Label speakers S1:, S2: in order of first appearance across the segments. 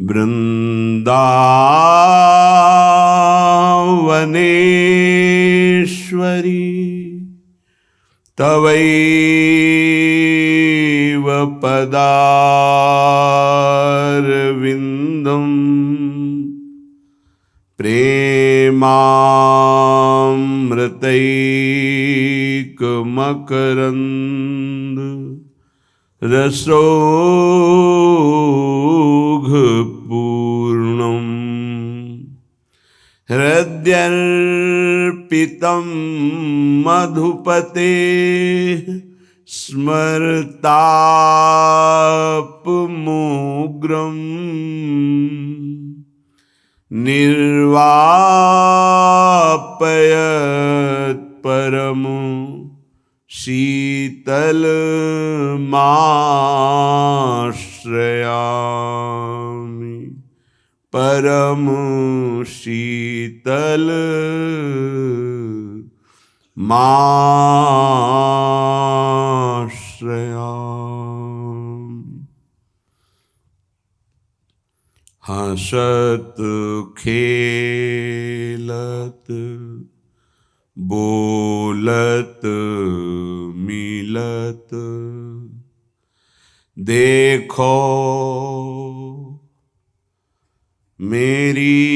S1: वृन्दावनेश्वरी तवैव पदारविन्दम् प्रेमामृतैकमकरन्द रसौघपूर्णम् हृद्यर्पितं मधुपते स्मरतापमुग्रम् निर्वापयत् परमो शीतलमाश्रयामि परम शीतलमाश्रयामि। हंसत खेलत बोलत मिलत देखो मेरी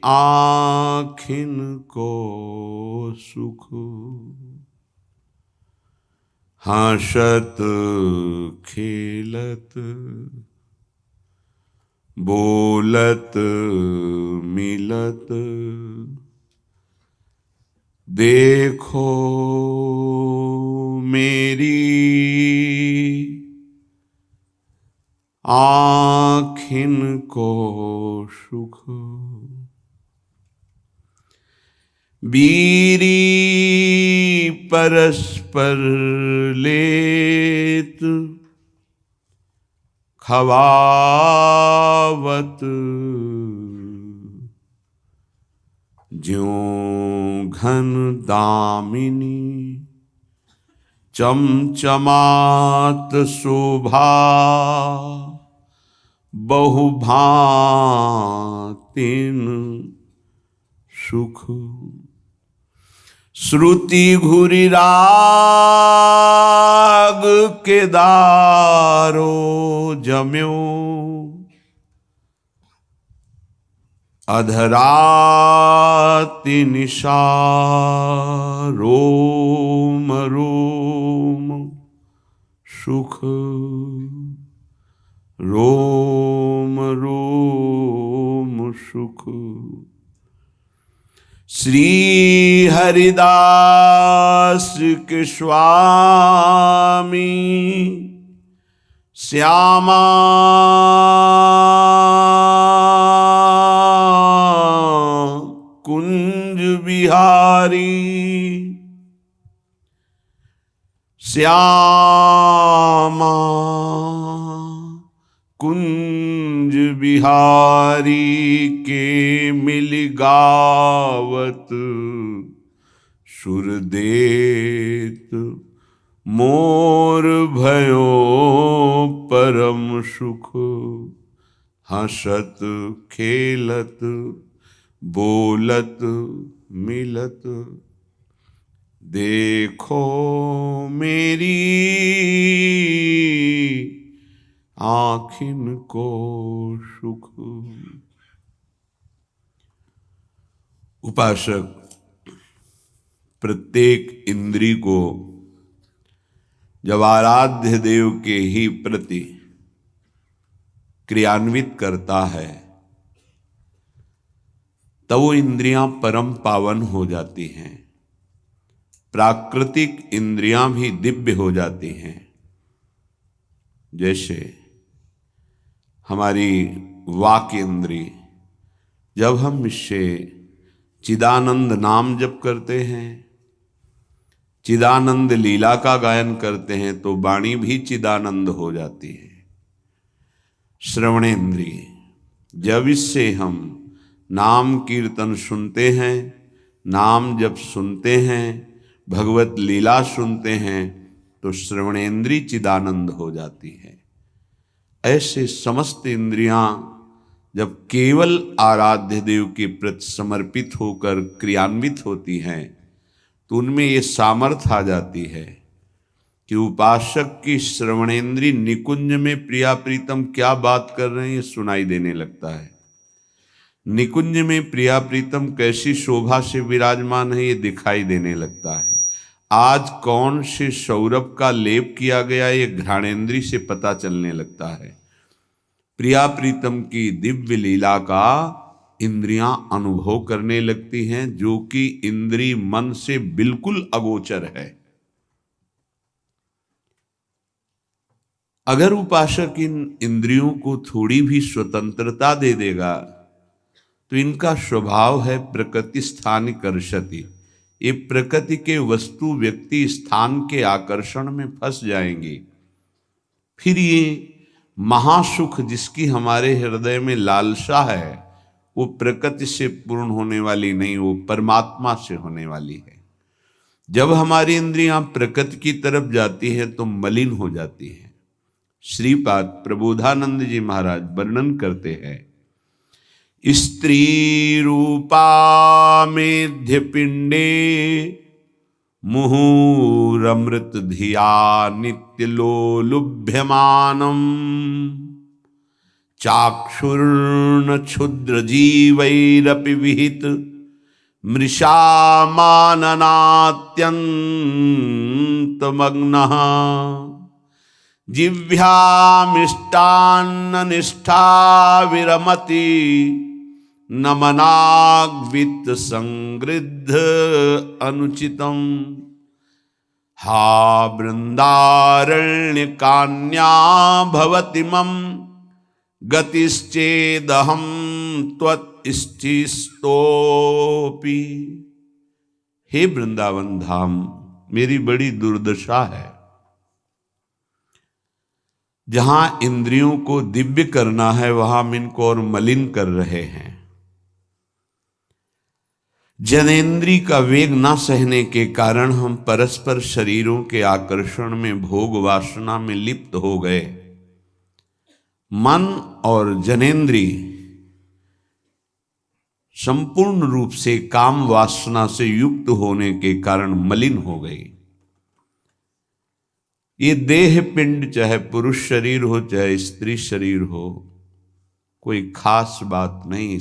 S1: आँखिन को सुख। हंसत खेलत बोलत मिलत देखो मेरी आँखिन को सुख। बीरी परस्पर लेत खवावत ज्यों घन दामिनी चमचमात शोभा बहुभांतिन सुख। श्रुति घुरि राग के दारो जम्यो अधराति निशा रोम रोम सुख। रोम रोम सुख। श्री हरिदास के स्वामी श्यामा कुंज बिहारी श्यामा कुंज बिहारी के मिल गावत सुरदेत मोर भयो परम सुख। हंसत खेलत बोलत मिलत देखो मेरी आँखिन को सुख। उपासक प्रत्येक इंद्री को जब आराध्य देव के ही प्रति क्रियान्वित करता है तब वो इंद्रियां परम पावन हो जाती हैं। प्राकृतिक इंद्रियां भी दिव्य हो जाती हैं। जैसे हमारी वाक इंद्री, जब हम इससे चिदानंद नाम जप करते हैं, चिदानंद लीला का गायन करते हैं तो वाणी भी चिदानंद हो जाती है। श्रवणेन्द्रिय, जब इससे हम नाम कीर्तन सुनते हैं, नाम जब सुनते हैं, भगवत लीला सुनते हैं तो श्रवणेन्द्रिय चिदानंद हो जाती है। ऐसे समस्त इंद्रियां जब केवल आराध्य देव के प्रति समर्पित होकर क्रियान्वित होती हैं तो उनमें ये सामर्थ्य आ जाती है कि उपासक की श्रवणेन्द्रिय निकुंज में प्रिया प्रीतम क्या बात कर रहे हैं ये सुनाई देने लगता है। निकुंज में प्रिया प्रीतम कैसी शोभा से विराजमान है ये दिखाई देने लगता है। आज कौन से सौरभ का लेप किया गया ये घ्राणेन्द्रिय से पता चलने लगता है। प्रिया प्रीतम की दिव्य लीला का इंद्रियां अनुभव करने लगती हैं, जो कि इंद्रिय मन से बिल्कुल अगोचर है। अगर उपासक इन इंद्रियों को थोड़ी भी स्वतंत्रता दे देगा तो इनका स्वभाव है प्रकृति स्थान कर्षति। ये प्रकृति के वस्तु व्यक्ति स्थान के आकर्षण में फंस जाएंगे। फिर ये महासुख जिसकी हमारे हृदय में लालसा है वो प्रकृति से पूर्ण होने वाली नहीं, वो परमात्मा से होने वाली है। जब हमारी इंद्रियां प्रकृति की तरफ जाती है तो मलिन हो जाती है। श्रीपाद प्रबोधानंद जी महाराज वर्णन करते हैं, स्त्री रूपा मेध्य पिंडे मुहुरमृत धिया नित्य लोलुभ्यमानम चाक्षुर्ण क्षुद्र जीवैरपि विहित मृषा माननात्यन्तमग्नः जिह्वामिष्टान्न निष्ठा विरमति नमनाग्वित संगृद्ध अनुचितम हा वृंदारण्य कान्या भवति मम गतिश्चेदहम त्वत्स्थितोपि। हे वृंदावन धाम, मेरी बड़ी दुर्दशा है। जहां इंद्रियों को दिव्य करना है वहां हम इनको और मलिन कर रहे हैं। जनेन्द्रिय का वेग न सहने के कारण हम परस्पर शरीरों के आकर्षण में भोग वासना में लिप्त हो गए। मन और जनेन्द्रिय संपूर्ण रूप से काम वासना से युक्त होने के कारण मलिन हो गई। ये देह पिंड चाहे पुरुष शरीर हो चाहे स्त्री शरीर हो, कोई खास बात नहीं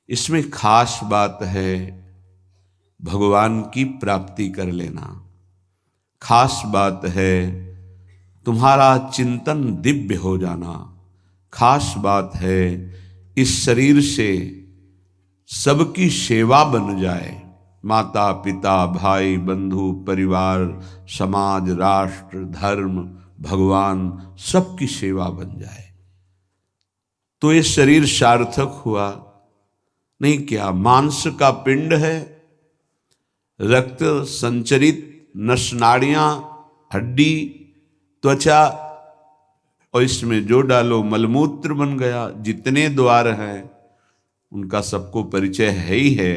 S1: इसमें खास बात है भगवान की प्राप्ति कर लेना। खास बात है तुम्हारा चिंतन दिव्य हो जाना। खास बात है इस शरीर से सबकी सेवा बन जाए। माता पिता भाई बंधु परिवार समाज राष्ट्र धर्म भगवान सबकी सेवा बन जाए तो ये शरीर सार्थक हुआ। नहीं क्या मांस का पिंड है, रक्त संचरित नसनाड़ियां हड्डी त्वचा और इसमें जो डालो मलमूत्र बन गया। जितने द्वार हैं उनका सबको परिचय है ही है।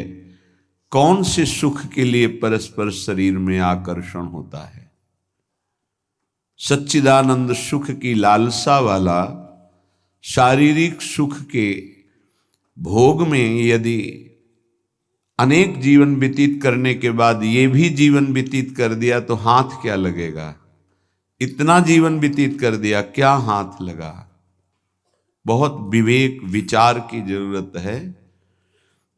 S1: कौन से सुख के लिए परस्पर शरीर में आकर्षण होता है। सच्चिदानंद सुख की लालसा वाला शारीरिक सुख के भोग में यदि अनेक जीवन व्यतीत करने के बाद ये भी जीवन व्यतीत कर दिया तो हाथ क्या लगेगा। इतना जीवन व्यतीत कर दिया, क्या हाथ लगा। बहुत विवेक विचार की जरूरत है।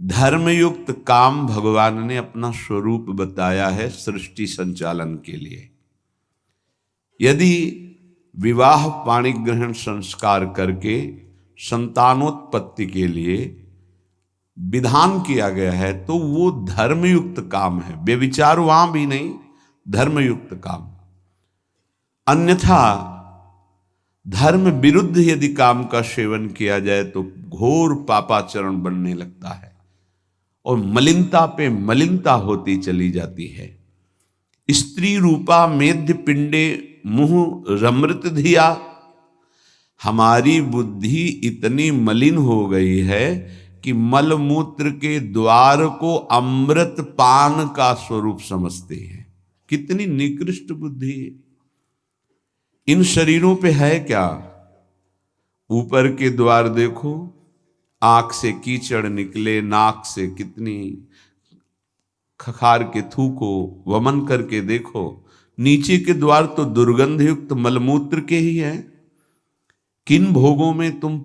S1: धर्मयुक्त काम भगवान ने अपना स्वरूप बताया है सृष्टि संचालन के लिए। यदि विवाह पाणी ग्रहण संस्कार करके संतानोत्पत्ति के लिए विधान किया गया है तो वो धर्मयुक्त काम है। व्यभिचार वहां भी नहीं, धर्मयुक्त काम। अन्यथा धर्म विरुद्ध यदि काम का सेवन किया जाए तो घोर पापाचरण बनने लगता है और मलिनता पे मलिनता होती चली जाती है। स्त्री रूपा मेध्य पिंडे मुह रमृत धिया। हमारी बुद्धि इतनी मलिन हो गई है कि मलमूत्र के द्वार को अमृत पान का स्वरूप समझते हैं। कितनी निकृष्ट बुद्धि है। इन शरीरों पे है क्या? ऊपर के द्वार देखो, आंख से कीचड़ निकले, नाक से कितनी खखार के थूको, वमन करके देखो। नीचे के द्वार तो दुर्गंध युक्त मलमूत्र के ही है। किन भोगों में तुम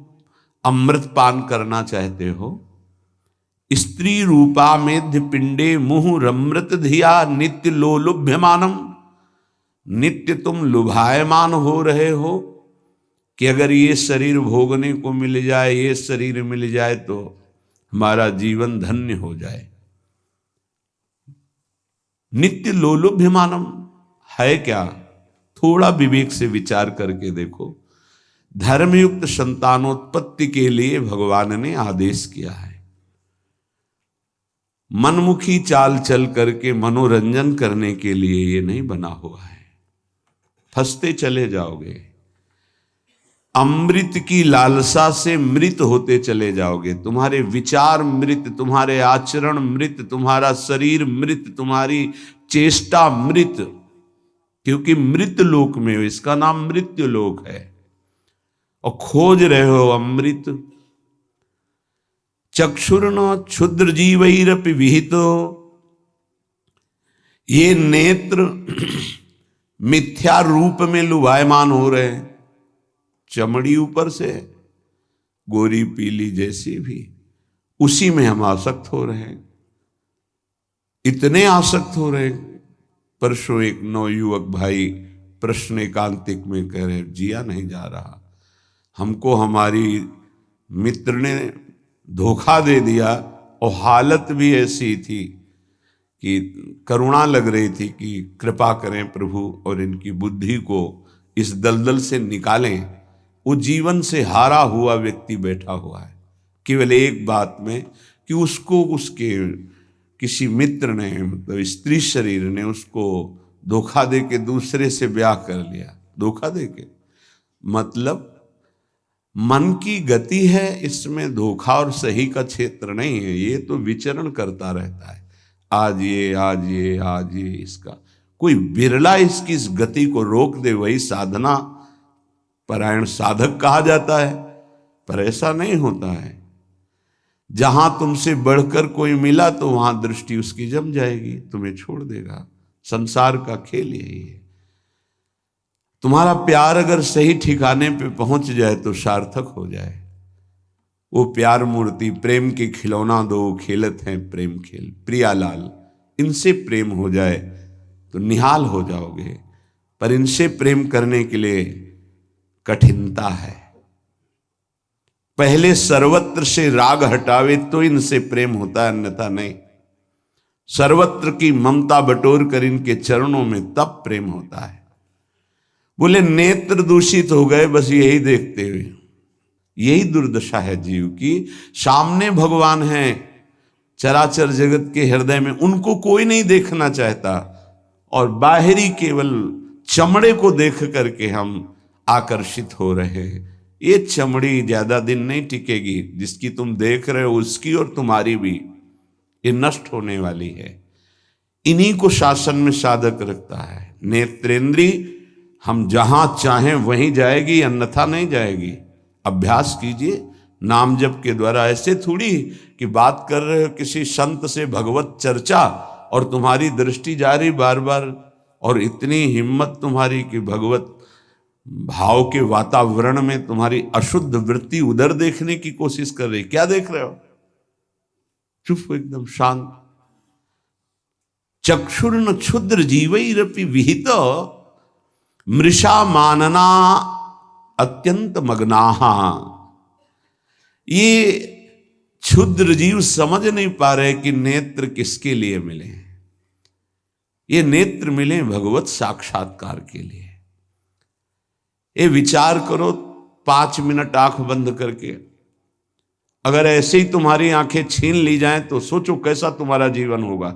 S1: अमृत पान करना चाहते हो? स्त्री रूपा मेध्य पिंडे मुहु रमृत धिया नित्य लोलुभ्यमानम। नित्य तुम लुभायमान हो रहे हो कि अगर ये शरीर भोगने को मिल जाए, ये शरीर मिल जाए तो हमारा जीवन धन्य हो जाए। नित्य लोलुभ्यमानम है क्या? थोड़ा विवेक से विचार करके देखो। धर्मयुक्त संतानोत्पत्ति के लिए भगवान ने आदेश किया है। मनमुखी चाल चल करके मनोरंजन करने के लिए ये नहीं बना हुआ है। फंसते चले जाओगे, अमृत की लालसा से मृत होते चले जाओगे। तुम्हारे विचार मृत, तुम्हारे आचरण मृत, तुम्हारा शरीर मृत, तुम्हारी चेष्टा मृत, क्योंकि मृत लोक में हो। इसका नाम मृत्यु लोक है और खोज रहे हो अमृत। चक्षुर्न क्षुद्र जीवैरपि विहितो। ये नेत्र मिथ्या रूप में लुभायमान हो रहे हैं। चमड़ी ऊपर से गोरी पीली जैसी भी, उसी में हम आसक्त हो रहे हैं। इतने आसक्त हो रहे हैं। परसों एक नवयुवक भाई प्रश्न एकांतिक में कह रहे, जिया नहीं जा रहा, हमको हमारी मित्र ने धोखा दे दिया और हालत भी ऐसी थी कि करुणा लग रही थी कि कृपा करें प्रभु और इनकी बुद्धि को इस दलदल से निकालें। वो जीवन से हारा हुआ व्यक्ति बैठा हुआ है केवल एक बात में कि उसको उसके किसी मित्र ने, मतलब स्त्री शरीर ने उसको धोखा दे के दूसरे से ब्याह कर लिया। धोखा दे के मतलब मन की गति है, इसमें धोखा और सही का क्षेत्र नहीं है। ये तो विचरण करता रहता है, आज ये आज ये आज ये। इसका कोई बिरला इसकी इस गति को रोक दे, वही साधना परायण साधक कहा जाता है। पर ऐसा नहीं होता है। जहां तुमसे बढ़कर कोई मिला तो वहां दृष्टि उसकी जम जाएगी, तुम्हें छोड़ देगा। संसार का खेल यही है। तुम्हारा प्यार अगर सही ठिकाने पे पहुंच जाए तो सार्थक हो जाए। वो प्यार मूर्ति प्रेम के खिलौना दो खेलत हैं प्रेम खेल, प्रियालाल, इनसे प्रेम हो जाए तो निहाल हो जाओगे। पर इनसे प्रेम करने के लिए कठिनता है। पहले सर्वत्र से राग हटावे तो इनसे प्रेम होता है, अन्यथा नहीं। सर्वत्र की ममता बटोर कर इनके चरणों में तब प्रेम होता है। बोले नेत्र दूषित हो गए बस यही देखते हुए। यही दुर्दशा है जीव की। सामने भगवान हैं चराचर जगत के हृदय में, उनको कोई नहीं देखना चाहता और बाहरी केवल चमड़े को देख करके हम आकर्षित हो रहे हैं। ये चमड़ी ज्यादा दिन नहीं टिकेगी। जिसकी तुम देख रहे हो उसकी और तुम्हारी भी ये नष्ट होने वाली है। इन्हीं को शासन में साधक रखता है। नेत्रेंद्री हम जहां चाहें वहीं जाएगी, अन्यथा नहीं जाएगी। अभ्यास कीजिए नाम जप के द्वारा। ऐसे थोड़ी कि बात कर रहे हो किसी संत से भगवत चर्चा और तुम्हारी दृष्टि जा रही बार बार, और इतनी हिम्मत तुम्हारी कि भगवत भाव के वातावरण में तुम्हारी अशुद्ध वृत्ति उधर देखने की कोशिश कर रही। क्या देख रहे हो? चुप हो, एकदम शांत। चक्षुर्न क्षुद्र जीवैरपि विहित मृषा मानना अत्यंत मग्नाहा। ये क्षुद्र जीव समझ नहीं पा रहे कि नेत्र किसके लिए मिले। ये नेत्र मिले भगवत साक्षात्कार के लिए। ये विचार करो 5 मिनट आंख बंद करके, अगर ऐसे ही तुम्हारी आंखें छीन ली जाएं तो सोचो कैसा तुम्हारा जीवन होगा।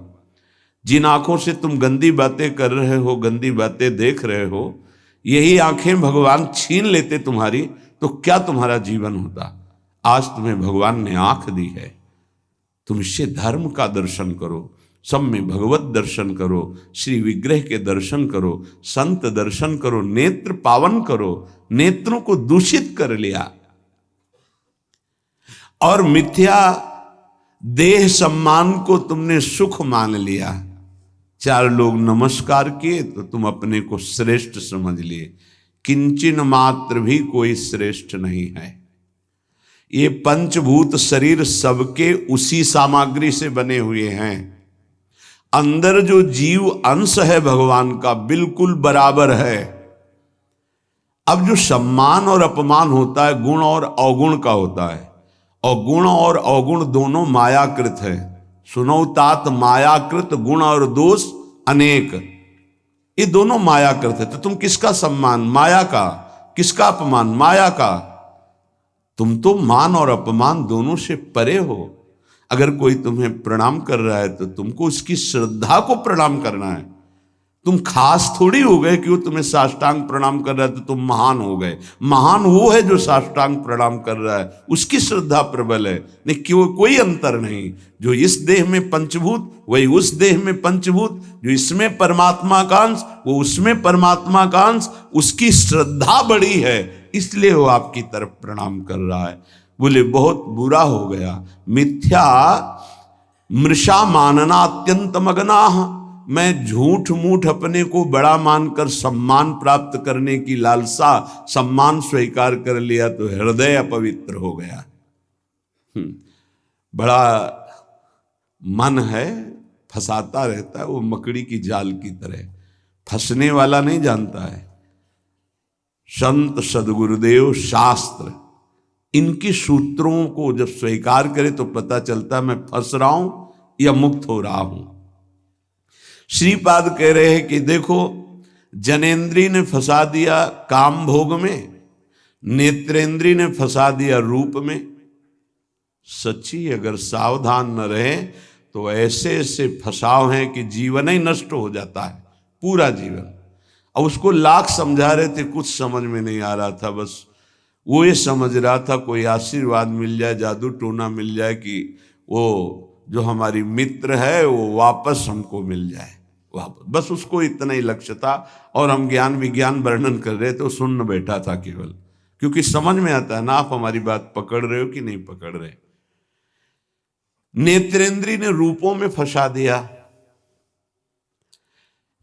S1: जिन आंखों से तुम गंदी बातें कर रहे हो, गंदी बातें देख रहे हो, यही आंखें भगवान छीन लेते तुम्हारी तो क्या तुम्हारा जीवन होता। आज तुम्हें भगवान ने आंख दी है, तुम इससे धर्म का दर्शन करो, सब में भगवत दर्शन करो, श्री विग्रह के दर्शन करो, संत दर्शन करो, नेत्र पावन करो। नेत्रों को दूषित कर लिया और मिथ्या देह सम्मान को तुमने सुख मान लिया। चार लोग नमस्कार किए तो तुम अपने को श्रेष्ठ समझ लिए। किंचिन मात्र भी कोई श्रेष्ठ नहीं है। ये पंचभूत शरीर सबके उसी सामग्री से बने हुए हैं। अंदर जो जीव अंश है भगवान का बिल्कुल बराबर है। अब जो सम्मान और अपमान होता है गुण और अवगुण का होता है, और गुण और अवगुण दोनों मायाकृत है। सुनो तात मायाकृत गुण और दोष अनेक, ये दोनों मायाकृत है। तो तुम किसका सम्मान? माया का। किसका अपमान? माया का। तुम तो मान और अपमान दोनों से परे हो। अगर कोई तुम्हें प्रणाम कर रहा है तो तुमको उसकी श्रद्धा को प्रणाम करना है। तुम खास थोड़ी हो गए कि वो तुम्हें साष्टांग प्रणाम कर रहा है तो तुम महान हो गए। महान वो है जो साष्टांग प्रणाम कर रहा है, उसकी श्रद्धा प्रबल है। नहीं कि वो कोई अंतर नहीं। जो इस देह में पंचभूत वही उस देह में पंचभूत, जो इसमें परमात्मा का अंश वो उसमें परमात्मा का अंश, उसकी श्रद्धा बड़ी है इसलिए वो आपकी तरफ प्रणाम कर रहा है। बोले बहुत बुरा हो गया। मिथ्या मृषा मानना अत्यंत मगनाह। मैं झूठ मूठ अपने को बड़ा मानकर सम्मान प्राप्त करने की लालसा, सम्मान स्वीकार कर लिया तो हृदय अपवित्र हो गया। बड़ा मन है, फंसाता रहता है, वो मकड़ी की जाल की तरह। फंसने वाला नहीं जानता है। संत सदगुरुदेव शास्त्र इनकी सूत्रों को जब स्वीकार करे तो पता चलता है मैं फंस रहा हूं या मुक्त हो रहा हूं। श्रीपाद कह रहे हैं कि देखो, जनेन्द्री ने फंसा दिया काम भोग में, नेत्रेंद्री ने फंसा दिया रूप में। सच्ची अगर सावधान न रहे तो ऐसे ऐसे फंसाव हैं कि जीवन ही नष्ट हो जाता है, पूरा जीवन। अब उसको लाख समझा रहे थे, कुछ समझ में नहीं आ रहा था। बस वो ये समझ रहा था कोई आशीर्वाद मिल जाए, जादू टोना मिल जाए कि वो जो हमारी मित्र है वो वापस हमको मिल जाए वापस। बस उसको इतना ही लक्ष्य था। और हम ज्ञान विज्ञान वर्णन कर रहे थे, वो सुन बैठा था केवल, क्योंकि समझ में आता है ना आप हमारी बात पकड़ रहे हो कि नहीं पकड़ रहे। नेत्रेंद्री ने रूपों में फंसा दिया।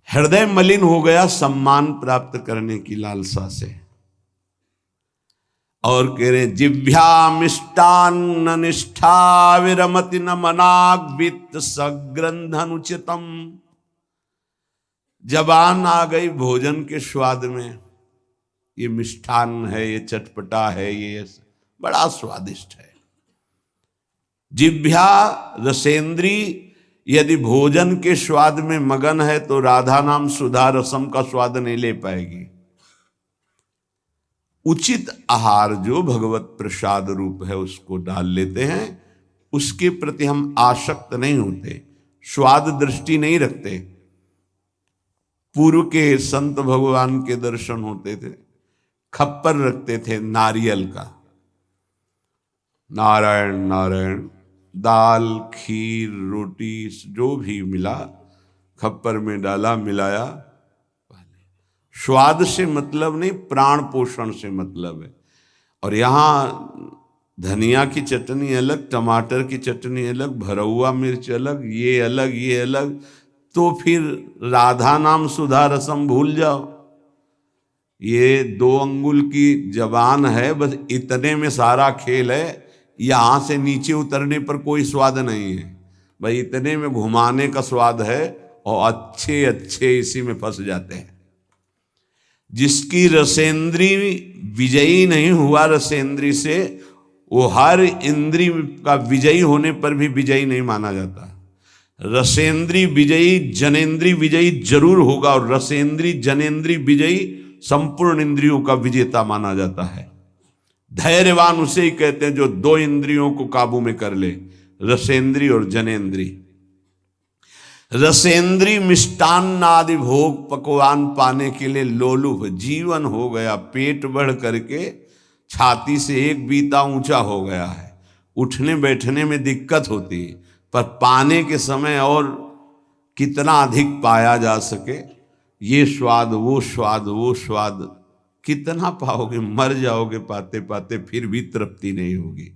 S1: हृदय मलिन हो गया सम्मान प्राप्त करने की लालसा से। और कह रहे जिभ्या मिष्टान्न निष्ठा विरमति न मनाग वित्त सग्रंधनुचितम। जबान आ गई भोजन के स्वाद में, ये मिष्ठान्न है, ये चटपटा है, ये बड़ा स्वादिष्ट है। जिभ्या रसेंद्री यदि भोजन के स्वाद में मगन है तो राधा नाम सुधा रसम का स्वाद नहीं ले पाएगी। उचित आहार जो भगवत प्रसाद रूप है उसको डाल लेते हैं, उसके प्रति हम आसक्त नहीं होते, स्वाद दृष्टि नहीं रखते। पूर्व के संत भगवान के दर्शन होते थे, खप्पर रखते थे नारियल का, नारायण नारायण, दाल खीर रोटी जो भी मिला खप्पर में डाला मिलाया। स्वाद से मतलब नहीं, प्राण पोषण से मतलब है। और यहाँ धनिया की चटनी अलग, टमाटर की चटनी अलग, भरौआ मिर्च अलग, ये अलग ये अलग, तो फिर राधा नाम सुधा रसम भूल जाओ। ये 2 अंगुल की जबान है, बस इतने में सारा खेल है। यहाँ से नीचे उतरने पर कोई स्वाद नहीं है, भाई इतने में घुमाने का स्वाद है। और अच्छे अच्छे इसी में फंस जाते हैं। जिसकी रसेंद्री विजयी नहीं हुआ रसेंद्री से, वो हर इंद्री का विजयी होने पर भी विजयी नहीं माना जाता। रसेंद्री विजयी जनेन्द्री विजयी जरूर होगा, और रसेंद्री जनेन्द्री विजयी संपूर्ण इंद्रियों का विजेता माना जाता है। धैर्यवान उसे ही कहते हैं जो 2 इंद्रियों को काबू में कर ले, रसेंद्री और जनेन्द्री। रसेंद्री मिष्टान्न आदि भोग पकवान पाने के लिए लोलुप जीवन हो गया। पेट बढ़ करके छाती से एक बीता ऊंचा हो गया है। उठने बैठने में दिक्कत होती है, पर पाने के समय और कितना अधिक पाया जा सके, ये स्वाद वो स्वाद वो स्वाद कितना पाओगे, मर जाओगे पाते पाते, फिर भी तृप्ति नहीं होगी।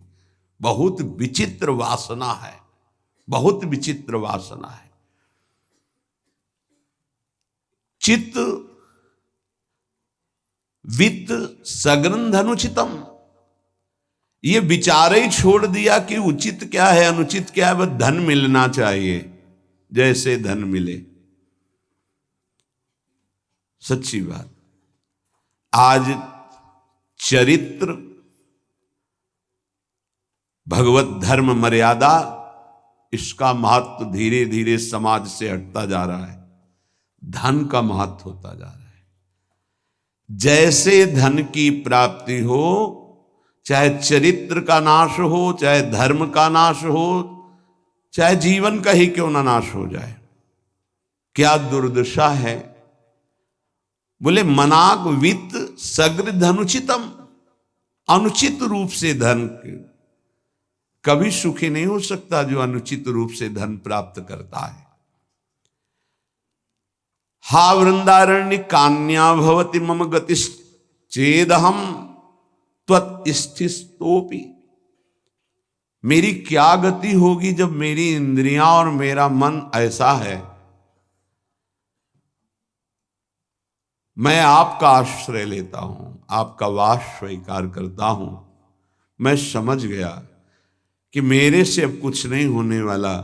S1: बहुत विचित्र वासना है, बहुत विचित्र वासना है। चित्त वित्त सग्रंथ अनुचितम, ये विचार ही छोड़ दिया कि उचित क्या है अनुचित क्या है, बस धन मिलना चाहिए, जैसे धन मिले। सच्ची बात, आज चरित्र, भगवत धर्म मर्यादा, इसका महत्व धीरे धीरे समाज से हटता जा रहा है, धन का महत्व होता जा रहा है। जैसे धन की प्राप्ति हो, चाहे चरित्र का नाश हो, चाहे धर्म का नाश हो, चाहे जीवन का ही क्यों ना नाश हो जाए, क्या दुर्दशा है। बोले मनाग वित्त सगृध अनुचितम, अनुचित रूप से धन कभी सुखी नहीं हो सकता जो अनुचित रूप से धन प्राप्त करता है। हा वृंदारण्य कान्या भवति मम गतिश्चेदहम त्वत्स्थितोपि, मेरी क्या गति होगी जब मेरी इंद्रियां और मेरा मन ऐसा है, मैं आपका आश्रय लेता हूं, आपका वास स्वीकार करता हूं, मैं समझ गया कि मेरे से अब कुछ नहीं होने वाला,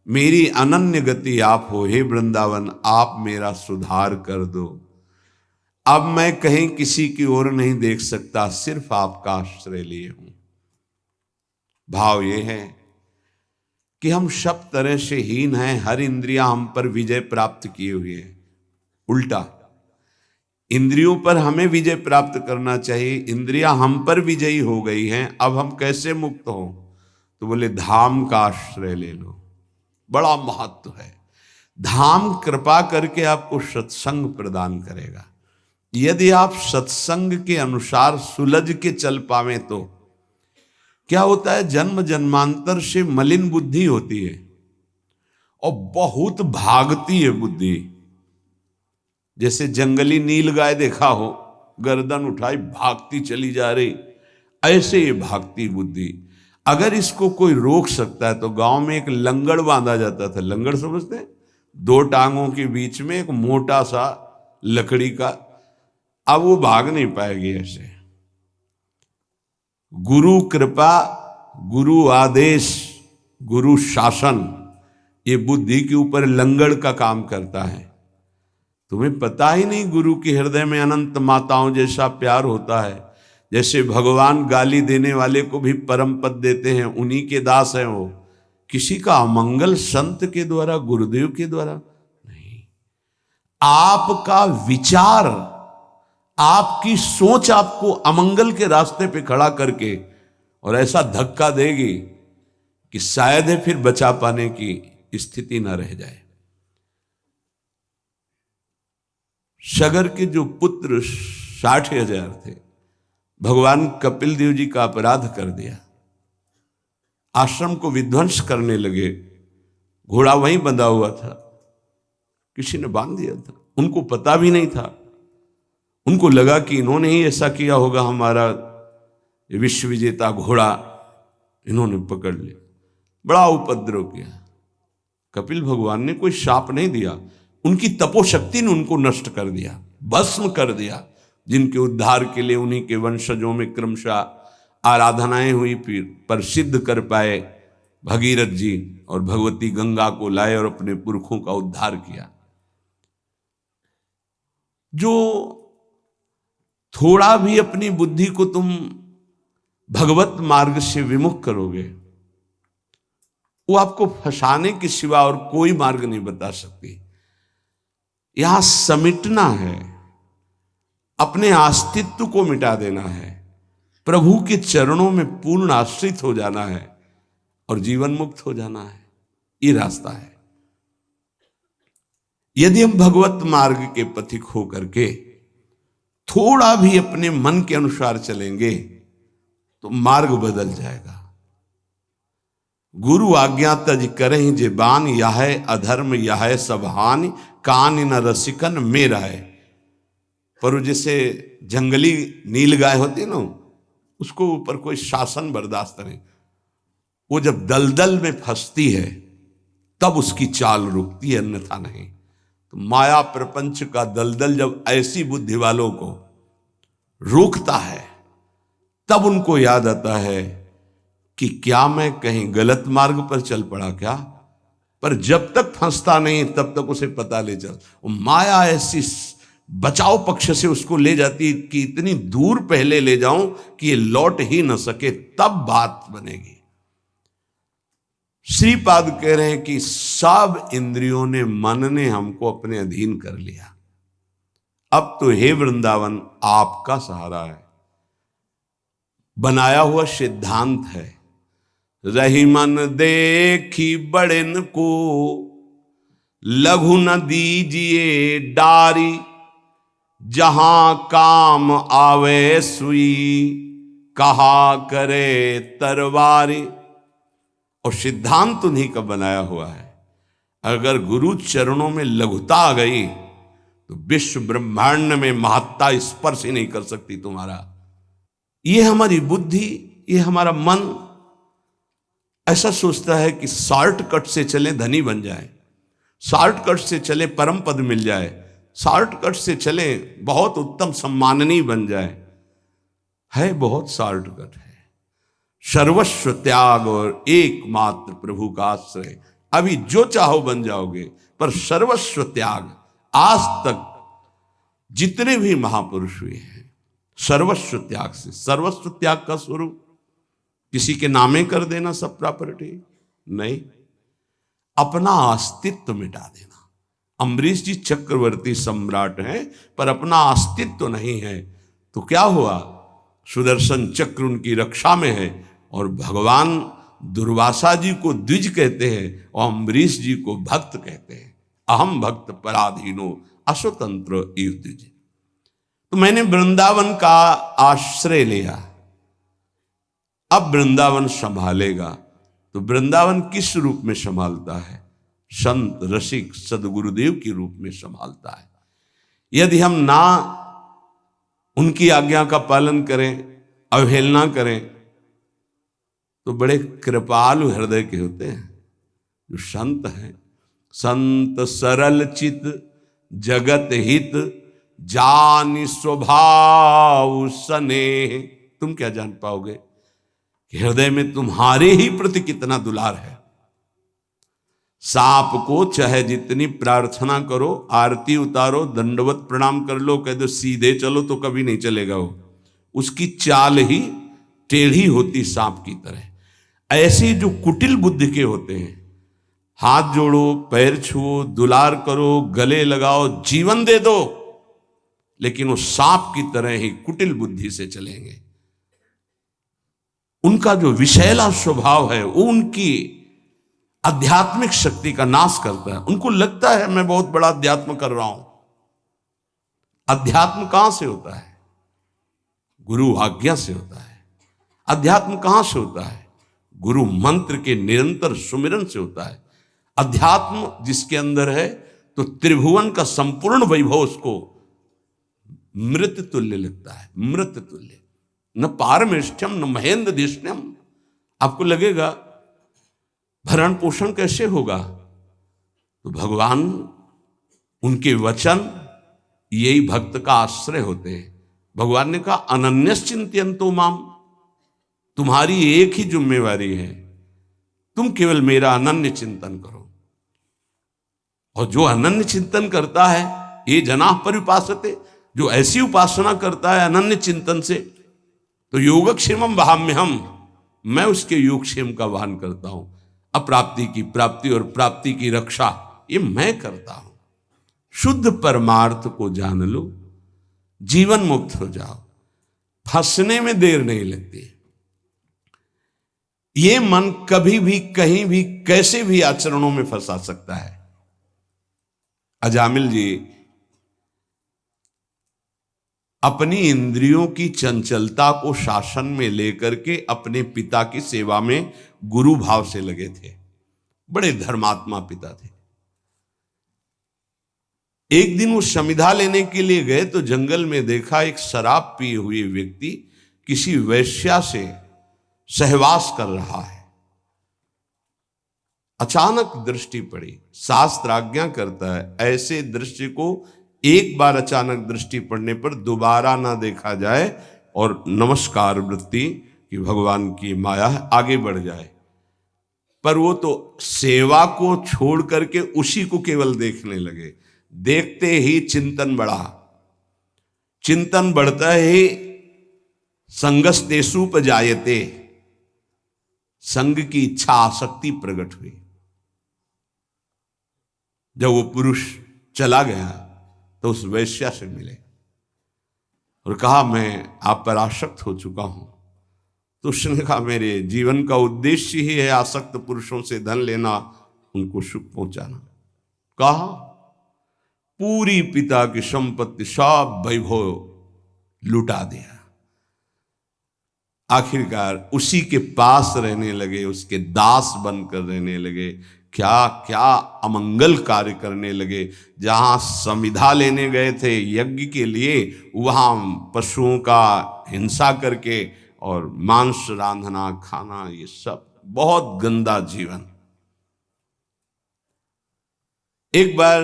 S1: मेरी अनन्य गति आप हो। हे वृंदावन, आप मेरा सुधार कर दो, अब मैं कहीं किसी की ओर नहीं देख सकता, सिर्फ आपका आश्रय लिए हूं। भाव ये है कि हम सब तरह से हीन हैं, हर इंद्रिया हम पर विजय प्राप्त किए हुए हैं। उल्टा, इंद्रियों पर हमें विजय प्राप्त करना चाहिए, इंद्रियां हम पर विजयी हो गई हैं, अब हम कैसे मुक्त हों। तो बोले धाम का आश्रय ले लो, बड़ा महत्व है। धाम कृपा करके आपको सत्संग प्रदान करेगा। यदि आप सत्संग के अनुसार सुलझ के चल पावे तो क्या होता है, जन्म जन्मांतर से मलिन बुद्धि होती है और बहुत भागती है बुद्धि। जैसे जंगली नील गाय देखा हो, गर्दन उठाई भागती चली जा रही, ऐसे ये भागती बुद्धि। अगर इसको कोई रोक सकता है तो गांव में एक लंगड़ बांधा जाता था, लंगड़ समझते हैं, दो टांगों के बीच में एक मोटा सा लकड़ी का, अब वो भाग नहीं पाएगी ऐसे। गुरु कृपा, गुरु आदेश, गुरु शासन, ये बुद्धि के ऊपर लंगड़ का काम करता है। तुम्हें पता ही नहीं गुरु के हृदय में अनंत माताओं जैसा प्यार होता है। जैसे भगवान गाली देने वाले को भी परम पद देते हैं, उन्हीं के दास हैं वो। किसी का अमंगल संत के द्वारा, गुरुदेव के द्वारा नहीं। आपका विचार, आपकी सोच आपको अमंगल के रास्ते पे खड़ा करके और ऐसा धक्का देगी कि शायद है फिर बचा पाने की स्थिति न रह जाए। सगर के जो पुत्र 60,000 थे, भगवान कपिल देव जी का अपराध कर दिया, आश्रम को विध्वंस करने लगे। घोड़ा वहीं बंधा हुआ था, किसी ने बांध दिया था, उनको पता भी नहीं था। उनको लगा कि इन्होंने ही ऐसा किया होगा, हमारा विश्व विजेता घोड़ा इन्होंने पकड़ लिया। बड़ा उपद्रव किया। कपिल भगवान ने कोई शाप नहीं दिया, उनकी तपोशक्ति ने उनको नष्ट कर दिया, भस्म कर दिया। जिनके उद्धार के लिए उन्हीं के वंशजों में क्रमशः आराधनाएं हुई, फिर पर सिद्ध कर पाए भगीरथ जी और भगवती गंगा को लाए और अपने पुरखों का उद्धार किया। जो थोड़ा भी अपनी बुद्धि को तुम भगवत मार्ग से विमुख करोगे, वो आपको फंसाने के सिवा और कोई मार्ग नहीं बता सकती। यहां समिटना है, अपने अस्तित्व को मिटा देना है, प्रभु के चरणों में पूर्ण आश्रित हो जाना है और जीवन मुक्त हो जाना है। ये रास्ता है। यदि हम भगवत मार्ग के पथिक हो करके थोड़ा भी अपने मन के अनुसार चलेंगे तो मार्ग बदल जाएगा। गुरु आज्ञा तज करहि जे बान, यह अधर्म यह सब हानि, कान न रसिकन मेरा है। पर वो जैसे जंगली नील गाय होती है ना, उसको ऊपर कोई शासन बर्दाश्त नहीं, वो जब दलदल में फंसती है तब उसकी चाल रुकती है, अन्यथा नहीं। तो माया प्रपंच का दलदल जब ऐसी बुद्धि वालों को रोकता है तब उनको याद आता है कि क्या मैं कहीं गलत मार्ग पर चल पड़ा क्या। पर जब तक फंसता नहीं तब तक उसे पता ले चल, माया ऐसी बचाव पक्ष से उसको ले जाती कि इतनी दूर पहले ले जाऊं कि ये लौट ही न सके, तब बात बनेगी। श्रीपाद कह रहे हैं कि सब इंद्रियों ने, मन ने हमको अपने अधीन कर लिया। अब तो हे वृंदावन आपका सहारा है, बनाया हुआ सिद्धांत है। रही मन देखी बड़न को, लघु न दीजिए डारी, जहां काम आवे सुई, कहा करे तरवारी। और सिद्धांत उन्हीं का बनाया हुआ है। अगर गुरु चरणों में लघुता आ गई तो विश्व ब्रह्मांड में महत्ता स्पर्श ही नहीं कर सकती तुम्हारा। ये हमारी बुद्धि, ये हमारा मन ऐसा सोचता है कि शॉर्टकट से चले धनी बन जाए, शॉर्टकट से चले परम पद मिल जाए, शॉर्टकट से चले बहुत उत्तम सम्माननीय बन जाए। है बहुत शॉर्टकट है, सर्वस्व त्याग और एकमात्र प्रभु का आश्रय। अभी जो चाहो बन जाओगे, पर सर्वस्व त्याग। आज तक जितने भी महापुरुष हुए हैं सर्वस्व त्याग से। सर्वस्व त्याग का स्वरूप किसी के नामे कर देना सब प्रॉपर्टी नहीं, अपना अस्तित्व मिटा देना। अम्बरीश जी चक्रवर्ती सम्राट हैं पर अपना अस्तित्व नहीं है, तो क्या हुआ? सुदर्शन चक्र उनकी रक्षा में है और भगवान दुर्वासा जी को द्विज कहते हैं और अम्बरीश जी को भक्त कहते हैं। अहम भक्त पराधीनो अस्वतंत्र इव द्विज। तो मैंने वृंदावन का आश्रय लिया, अब वृंदावन संभालेगा। तो वृंदावन किस रूप में संभालता है? संत रसिक सदगुरुदेव के रूप में संभालता है। यदि हम ना उनकी आज्ञा का पालन करें, अवहेलना करें, तो बड़े कृपालु हृदय के होते हैं जो संत हैं। संत सरल चित जगत हित, जानि स्वभाव स्नेह। तुम क्या जान पाओगे कि हृदय में तुम्हारे ही प्रति कितना दुलार है। सांप को चाहे जितनी प्रार्थना करो, आरती उतारो, दंडवत प्रणाम कर लो, कह दो सीधे चलो, तो कभी नहीं चलेगा वो। उसकी चाल ही टेढ़ी होती सांप की तरह। ऐसे जो कुटिल बुद्धि के होते हैं, हाथ जोड़ो, पैर छुओ, दुलार करो, गले लगाओ, जीवन दे दो, लेकिन वो सांप की तरह ही कुटिल बुद्धि से चलेंगे। उनका जो विषैला स्वभाव है वो उनकी आध्यात्मिक शक्ति का नाश करता है। उनको लगता है मैं बहुत बड़ा अध्यात्म कर रहा हूं। अध्यात्म कहां से होता है? गुरु आज्ञा से होता है। अध्यात्म कहां से होता है? गुरु मंत्र के निरंतर सुमिरन से होता है। अध्यात्म जिसके अंदर है तो त्रिभुवन का संपूर्ण वैभव उसको मृत तुल्य लगता है। मृत तुल्य, न पारमेष्ठ्यम न महेंद्र दिष्ण्यम। आपको लगेगा भरण पोषण कैसे होगा? तो भगवान, उनके वचन यही भक्त का आश्रय होते हैं। भगवान ने कहा अनन्यश्चिंत्यन्तो माम, तुम्हारी एक ही जिम्मेवारी है, तुम केवल मेरा अनन्य चिंतन करो। और जो अनन्य चिंतन करता है, ये जनाः पर्युपासते, जो ऐसी उपासना करता है अनन्य चिंतन से, तो योगक्षेमम वहाम्यहम, मैं उसके योगक्षेम का वहन करता हूं। अप्राप्ति की प्राप्ति और प्राप्ति की रक्षा ये मैं करता हूं। शुद्ध परमार्थ को जान लो, जीवन मुक्त हो जाओ, फंसने में देर नहीं लगती। ये मन कभी भी कहीं भी कैसे भी आचरणों में फंसा सकता है। अजामिल जी अपनी इंद्रियों की चंचलता को शासन में लेकर के अपने पिता की सेवा में गुरु भाव से लगे थे। बड़े धर्मात्मा पिता थे। एक दिन वो समिधा लेने के लिए गए तो जंगल में देखा एक शराब पिए हुए व्यक्ति किसी वैश्या से सहवास कर रहा है। अचानक दृष्टि पड़ी। शास्त्र आज्ञा करता है ऐसे दृश्य को एक बार अचानक दृष्टि पड़ने पर दोबारा ना देखा जाए और नमस्कार वृत्ति कि भगवान की माया है आगे बढ़ जाए। पर वो तो सेवा को छोड़ करके उसी को केवल देखने लगे। देखते ही चिंतन बढ़ा। चिंतन बढ़ता ही संगस्तेषुपजायते, संग की इच्छा आसक्ति प्रकट हुई। जब वो पुरुष चला गया तो उस वैश्या से मिले और कहा मैं आप पर आसक्त हो चुका हूं। तो उसने कहा मेरे जीवन का उद्देश्य ही है आसक्त पुरुषों से धन लेना, उनको सुख पहुंचाना। कहा पूरी पिता की संपत्ति सब वैभव लुटा दिया। आखिरकार उसी के पास रहने लगे, उसके दास बनकर रहने लगे। क्या क्या अमंगल कार्य करने लगे। जहां समिधा लेने गए थे यज्ञ के लिए, वहां पशुओं का हिंसा करके और मांस रांधना खाना, ये सब बहुत गंदा जीवन। एक बार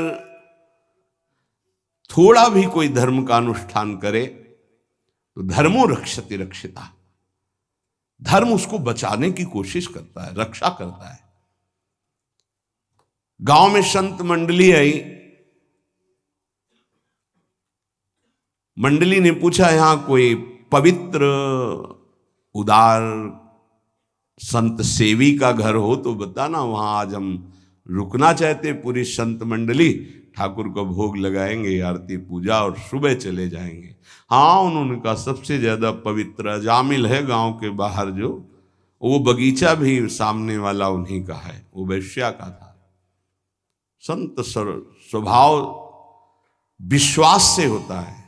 S1: थोड़ा भी कोई धर्म का अनुष्ठान करे तो धर्मो रक्षति रक्षिता, धर्म उसको बचाने की कोशिश करता है, रक्षा करता है। गांव में संत मंडली आई। मंडली ने पूछा यहां कोई पवित्र उदार संत सेवी का घर हो तो बताना, वहां आज हम रुकना चाहते। पूरी संत मंडली ठाकुर को भोग लगाएंगे, आरती पूजा और सुबह चले जाएंगे। हाँ, उन्होंने कहा सबसे ज्यादा पवित्र जामिल है गांव के बाहर, जो वो बगीचा भी सामने वाला उन्हीं का है, वो वैश्या का था। संत स्वभाव विश्वास से होता है।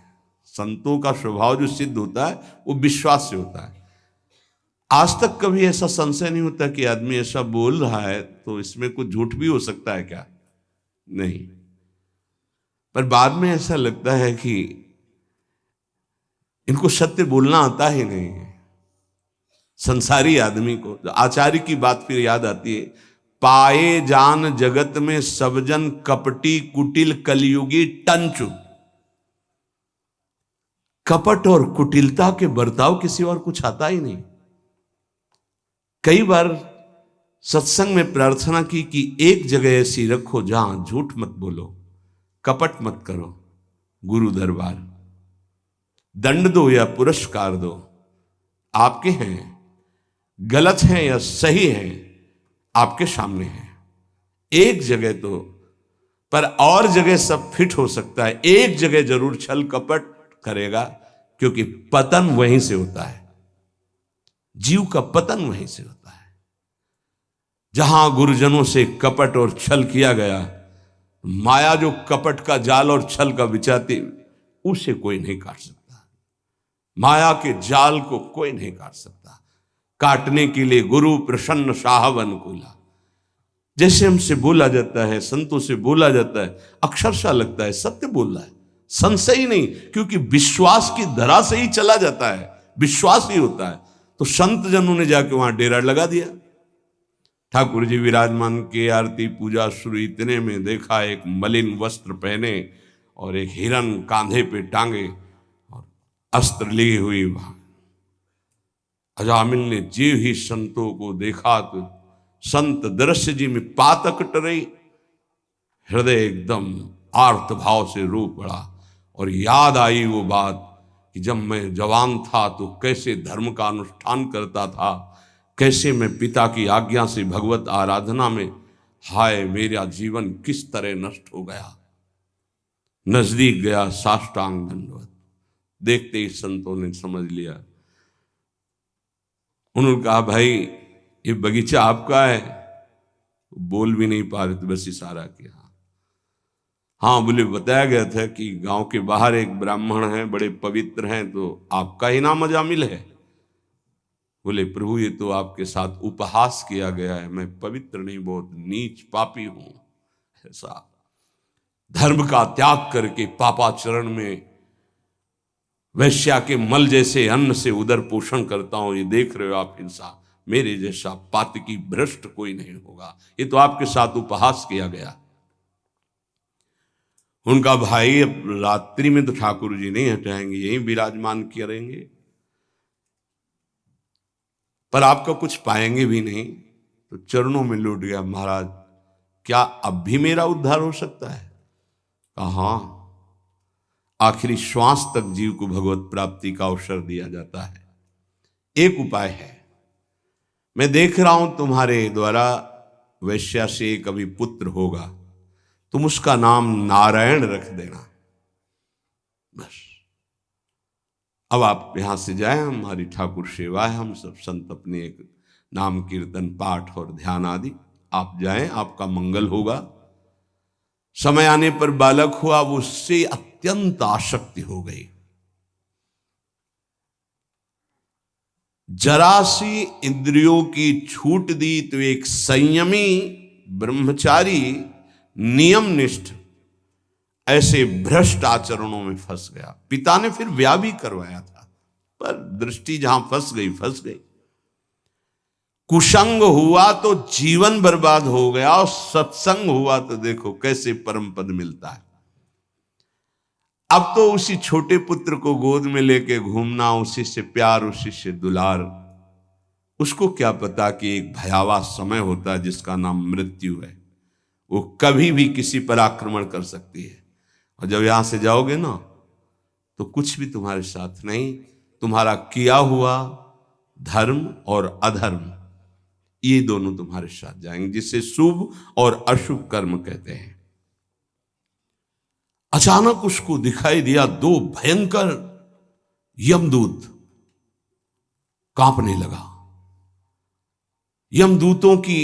S1: संतों का स्वभाव जो सिद्ध होता है वो विश्वास से होता है। आज तक कभी ऐसा संशय नहीं होता कि आदमी ऐसा बोल रहा है तो इसमें कुछ झूठ भी हो सकता है क्या? नहीं। पर बाद में ऐसा लगता है कि इनको सत्य बोलना आता ही नहीं है। संसारी आदमी को आचार्य की बात फिर याद आती है, पाए जान जगत में सब जन कपटी कुटिल कलयुगी टंचु। कपट और कुटिलता के बर्ताव किसी और कुछ आता ही नहीं। कई बार सत्संग में प्रार्थना की कि एक जगह ऐसी रखो जहां झूठ मत बोलो, कपट मत करो। गुरु दरबार, दंड दो या पुरस्कार दो, आपके हैं, गलत हैं या सही हैं आपके सामने है। एक जगह तो, पर और जगह सब फिट हो सकता है, एक जगह जरूर छल कपट करेगा, क्योंकि पतन वहीं से होता है। जीव का पतन वहीं से होता है। जहां गुरुजनों से कपट और छल किया गया, माया जो कपट का जाल और छल का बिछाती, उसे कोई नहीं काट सकता। माया के जाल को कोई नहीं काट सकता। काटने के लिए गुरु प्रसन्न साहब अनुकूला। जैसे हमसे बोला जाता है, संतों से बोला जाता है, अक्षरशः लगता है सत्य बोल रहा है, संशय ही नहीं, क्योंकि विश्वास की धरा से ही चला जाता है, विश्वास ही होता है। तो संत जनों ने जाके वहां डेरा लगा दिया। ठाकुर जी विराजमान के, आरती पूजा शुरू, इतने में देखा एक मलिन वस्त्र पहने और एक हिरन कांधे पे टांगे और अस्त्र ली हुई वहां। अजामिल ने जीव ही संतों को देखा तो संत दृश्य जी में पातक टरे, हृदय एकदम आर्त भाव से रो पड़ा और याद आई वो बात कि जब मैं जवान था तो कैसे धर्म का अनुष्ठान करता था, कैसे मैं पिता की आज्ञा से भगवत आराधना में, हाय मेरा जीवन किस तरह नष्ट हो गया। नजदीक गया, साष्टांग दंडवत। देखते ही संतों ने समझ लिया। उन्होंने कहा भाई ये बगीचा आपका है। बोल भी नहीं पा रहे थे, बस इशारा किया। हाँ बोले, बताया गया था कि गांव के बाहर एक ब्राह्मण हैं, बड़े पवित्र हैं, तो आपका ही नाम अजामिल है। बोले, प्रभु ये तो आपके साथ उपहास किया गया है, मैं पवित्र नहीं, बहुत नीच पापी हूं। ऐसा धर्म का त्याग करके पापाचरण में वैश्या के मल जैसे अन्न से उदर पोषण करता हूं, ये देख रहे हो आप हिंसा, मेरे जैसा पातकी भ्रष्ट कोई नहीं होगा, ये तो आपके साथ उपहास किया गया। उनका भाई, अब रात्रि में तो ठाकुर जी नहीं हटाएंगे, यहीं विराजमान करेंगे, पर आपका कुछ पाएंगे भी नहीं। तो चरणों में लौट गया, महाराज क्या अब भी मेरा उद्धार हो सकता है? कहा हाँ, आखिरी श्वास तक जीव को भगवत प्राप्ति का अवसर दिया जाता है। एक उपाय है, मैं देख रहा हूं तुम्हारे द्वारा वैश्या से कभी पुत्र होगा, तुम उसका नाम नारायण रख देना, बस। अब आप यहां से जाए, हमारी ठाकुर सेवा है, हम सब संत अपने एक नाम कीर्तन पाठ और ध्यान आदि, आप जाएं, आपका मंगल होगा। समय आने पर बालक हुआ, वो उससे अत्यंत आसक्ति हो गई। जरा सी इंद्रियों की छूट दी तो एक संयमी ब्रह्मचारी नियमनिष्ठ ऐसे भ्रष्ट आचरणों में फंस गया। पिता ने फिर ब्याह भी करवाया था, पर दृष्टि जहां फंस गई फंस गई। कुसंग हुआ तो जीवन बर्बाद हो गया, और सत्संग हुआ तो देखो कैसे परम पद मिलता है। अब तो उसी छोटे पुत्र को गोद में लेके घूमना, उसी से प्यार, उसी से दुलार। उसको क्या पता कि एक भयावह समय होता है जिसका नाम मृत्यु है, वो कभी भी किसी पर आक्रमण कर सकती है। और जब यहां से जाओगे ना, तो कुछ भी तुम्हारे साथ नहीं, तुम्हारा किया हुआ धर्म और अधर्म ये दोनों तुम्हारे साथ जाएंगे, जिसे शुभ और अशुभ कर्म कहते हैं। अचानक उसको दिखाई दिया दो भयंकर यमदूत, कांपने लगा। यमदूतों की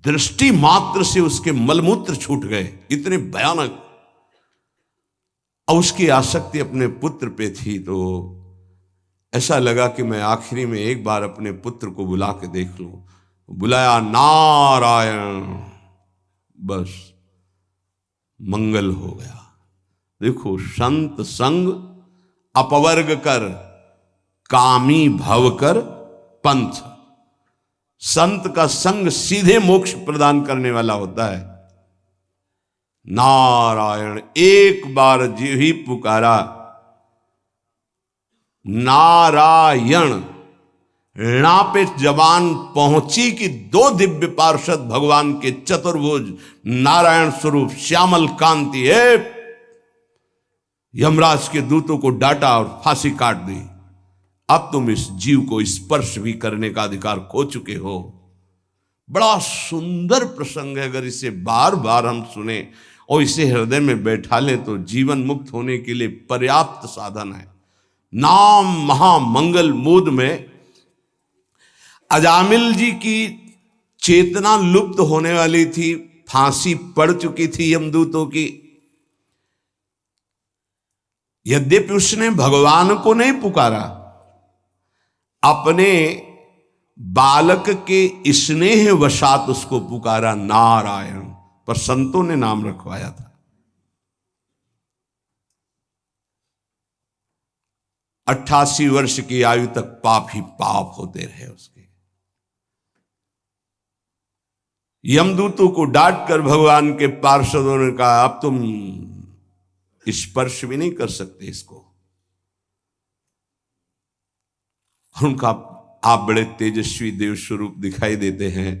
S1: दृष्टि मात्र से उसके मलमूत्र छूट गए, इतने भयानक। और उसकी आसक्ति अपने पुत्र पे थी, तो ऐसा लगा कि मैं आखिरी में एक बार अपने पुत्र को बुला के देख लूं। बुलाया, नारायण, बस मंगल हो गया। देखो, संत संग अपवर्ग कर, कामी भव कर पंथ। संत का संग सीधे मोक्ष प्रदान करने वाला होता है। नारायण, एक बार जी ही पुकारा नारायण, णा पे जबान पहुंची कि दो दिव्य पार्षद भगवान के चतुर्भुज नारायण स्वरूप श्यामल कांति है, यमराज के दूतों को डांटा और फांसी काट दी। अब तुम इस जीव को स्पर्श भी करने का अधिकार खो चुके हो। बड़ा सुंदर प्रसंग है, अगर इसे बार बार हम सुने और इसे हृदय में बैठा लें तो जीवन मुक्त होने के लिए पर्याप्त साधन है। नाम महामंगल मूद में अजामिल जी की चेतना लुप्त होने वाली थी, फांसी पड़ चुकी थी यमदूतों की। यद्यपि उसने भगवान को नहीं पुकारा, अपने बालक के स्नेह वशात उसको पुकारा नारायण, पर संतों ने नाम रखवाया था। 88 वर्ष की आयु तक पाप ही पाप होते रहे उसके। यमदूतों को डांट कर भगवान के पार्षदों ने कहा, अब तुम स्पर्श भी नहीं कर सकते इसको। उनका, आप बड़े तेजस्वी देव स्वरूप दिखाई देते हैं,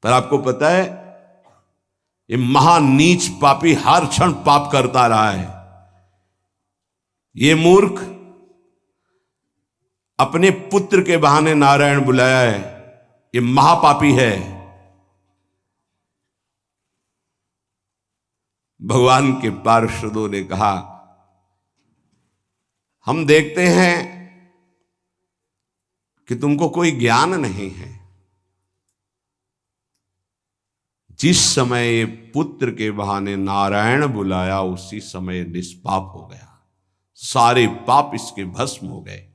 S1: पर आपको पता है ये महानीच पापी हर क्षण पाप करता रहा है। ये मूर्ख अपने पुत्र के बहाने नारायण बुलाया है, ये महापापी है। भगवान के पार्षदों ने कहा, हम देखते हैं कि तुमको कोई ज्ञान नहीं है। जिस समय ये पुत्र के बहाने नारायण बुलाया उसी समय निष्पाप हो गया, सारे पाप इसके भस्म हो गए।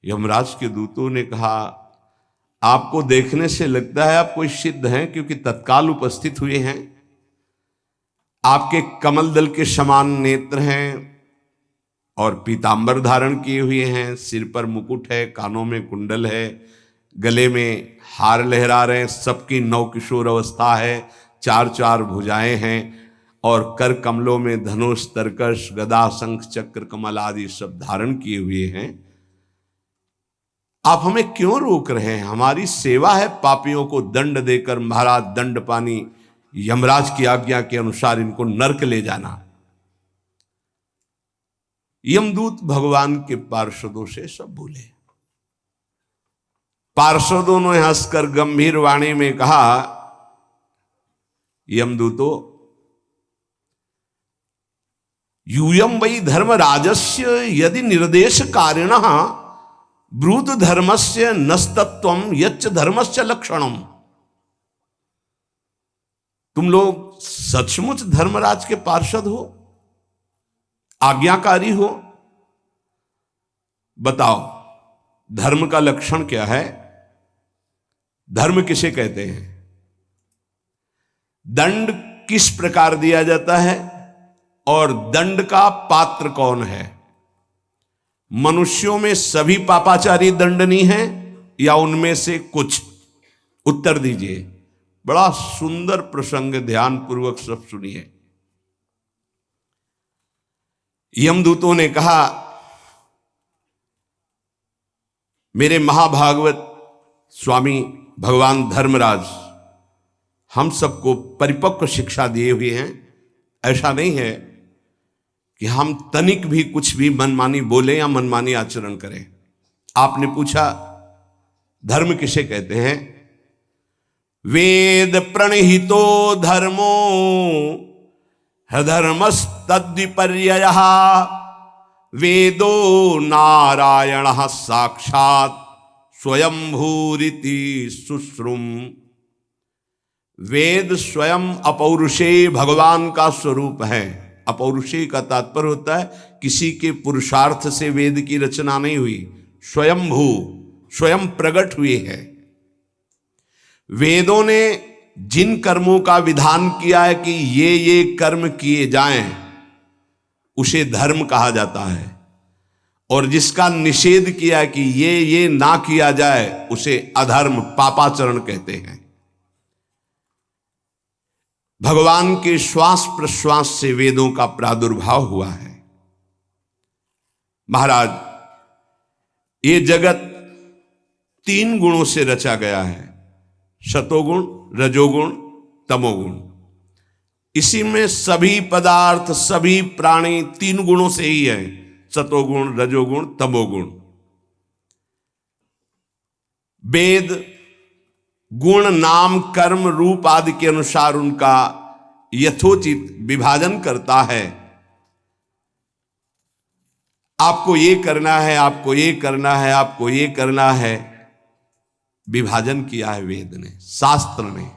S1: यमराज के दूतों ने कहा, आपको देखने से लगता है आप कोई सिद्ध हैं, क्योंकि तत्काल उपस्थित हुए हैं। आपके कमल दल के समान नेत्र हैं और पीतांबर धारण किए हुए हैं, सिर पर मुकुट है, कानों में कुंडल है, गले में हार लहरा रहे हैं, सबकी नवकिशोर अवस्था है, चार चार भुजाएं हैं और कर कमलों में धनुष, तरकश, गदा, शंख, चक्र, कमल आदि सब धारण किए हुए हैं। आप हमें क्यों रोक रहे हैं? हमारी सेवा है पापियों को दंड देकर महाराज दंड पानी, यमराज की आज्ञा के अनुसार इनको नरक ले जाना। यमदूत भगवान के पार्षदों से सब बोले। पार्षदों ने हंसकर गंभीर वाणी में कहा, यमदूतो, यूयम वै धर्मराजस्य यदि निर्देश कारिणः ब्रूत धर्मस्य नस्तत्वम यच्च धर्मस्य लक्षणम। तुम लोग सचमुच धर्मराज के पार्षद हो, आज्ञाकारी हो? बताओ धर्म का लक्षण क्या है? धर्म किसे कहते हैं? दंड किस प्रकार दिया जाता है और दंड का पात्र कौन है? मनुष्यों में सभी पापाचारी दंडनीय हैं या उनमें से कुछ? उत्तर दीजिए। बड़ा सुंदर प्रसंग, ध्यान पूर्वक सब सुनिए। यमदूतों ने कहा, मेरे महाभागवत स्वामी भगवान धर्मराज हम सबको परिपक्व शिक्षा दिए हुए हैं। ऐसा नहीं है कि हम तनिक भी कुछ भी मनमानी बोले या मनमानी आचरण करें। आपने पूछा धर्म किसे कहते हैं? वेद प्रणहितो धर्मो धर्मस्तद्विपर्ययः वेदो नारायणः साक्षात् स्वयंभूरिति शुश्रुम। वेद स्वयं अपौरुषेय भगवान का स्वरूप है। अपौरुषेय का तात्पर्य होता है किसी के पुरुषार्थ से वेद की रचना नहीं हुई, स्वयंभू, स्वयं प्रकट हुए हैं। वेदों ने जिन कर्मों का विधान किया है कि ये कर्म किए जाएं, उसे धर्म कहा जाता है, और जिसका निषेध किया कि ये ना किया जाए उसे अधर्म, पापाचरण कहते हैं। भगवान के श्वास प्रश्वास से वेदों का प्रादुर्भाव हुआ है। महाराज, ये जगत 3 गुणों से रचा गया है, सतोगुण, रजोगुण, तमोगुण। इसी में सभी पदार्थ, सभी प्राणी 3 गुणों से ही है, सतोगुण, रजोगुण, तमोगुण। वेद गुण, नाम, कर्म, रूप आदि के अनुसार उनका यथोचित विभाजन करता है। आपको ये करना है, आपको ये करना है, आपको ये करना है, विभाजन किया है वेद ने, शास्त्र ने।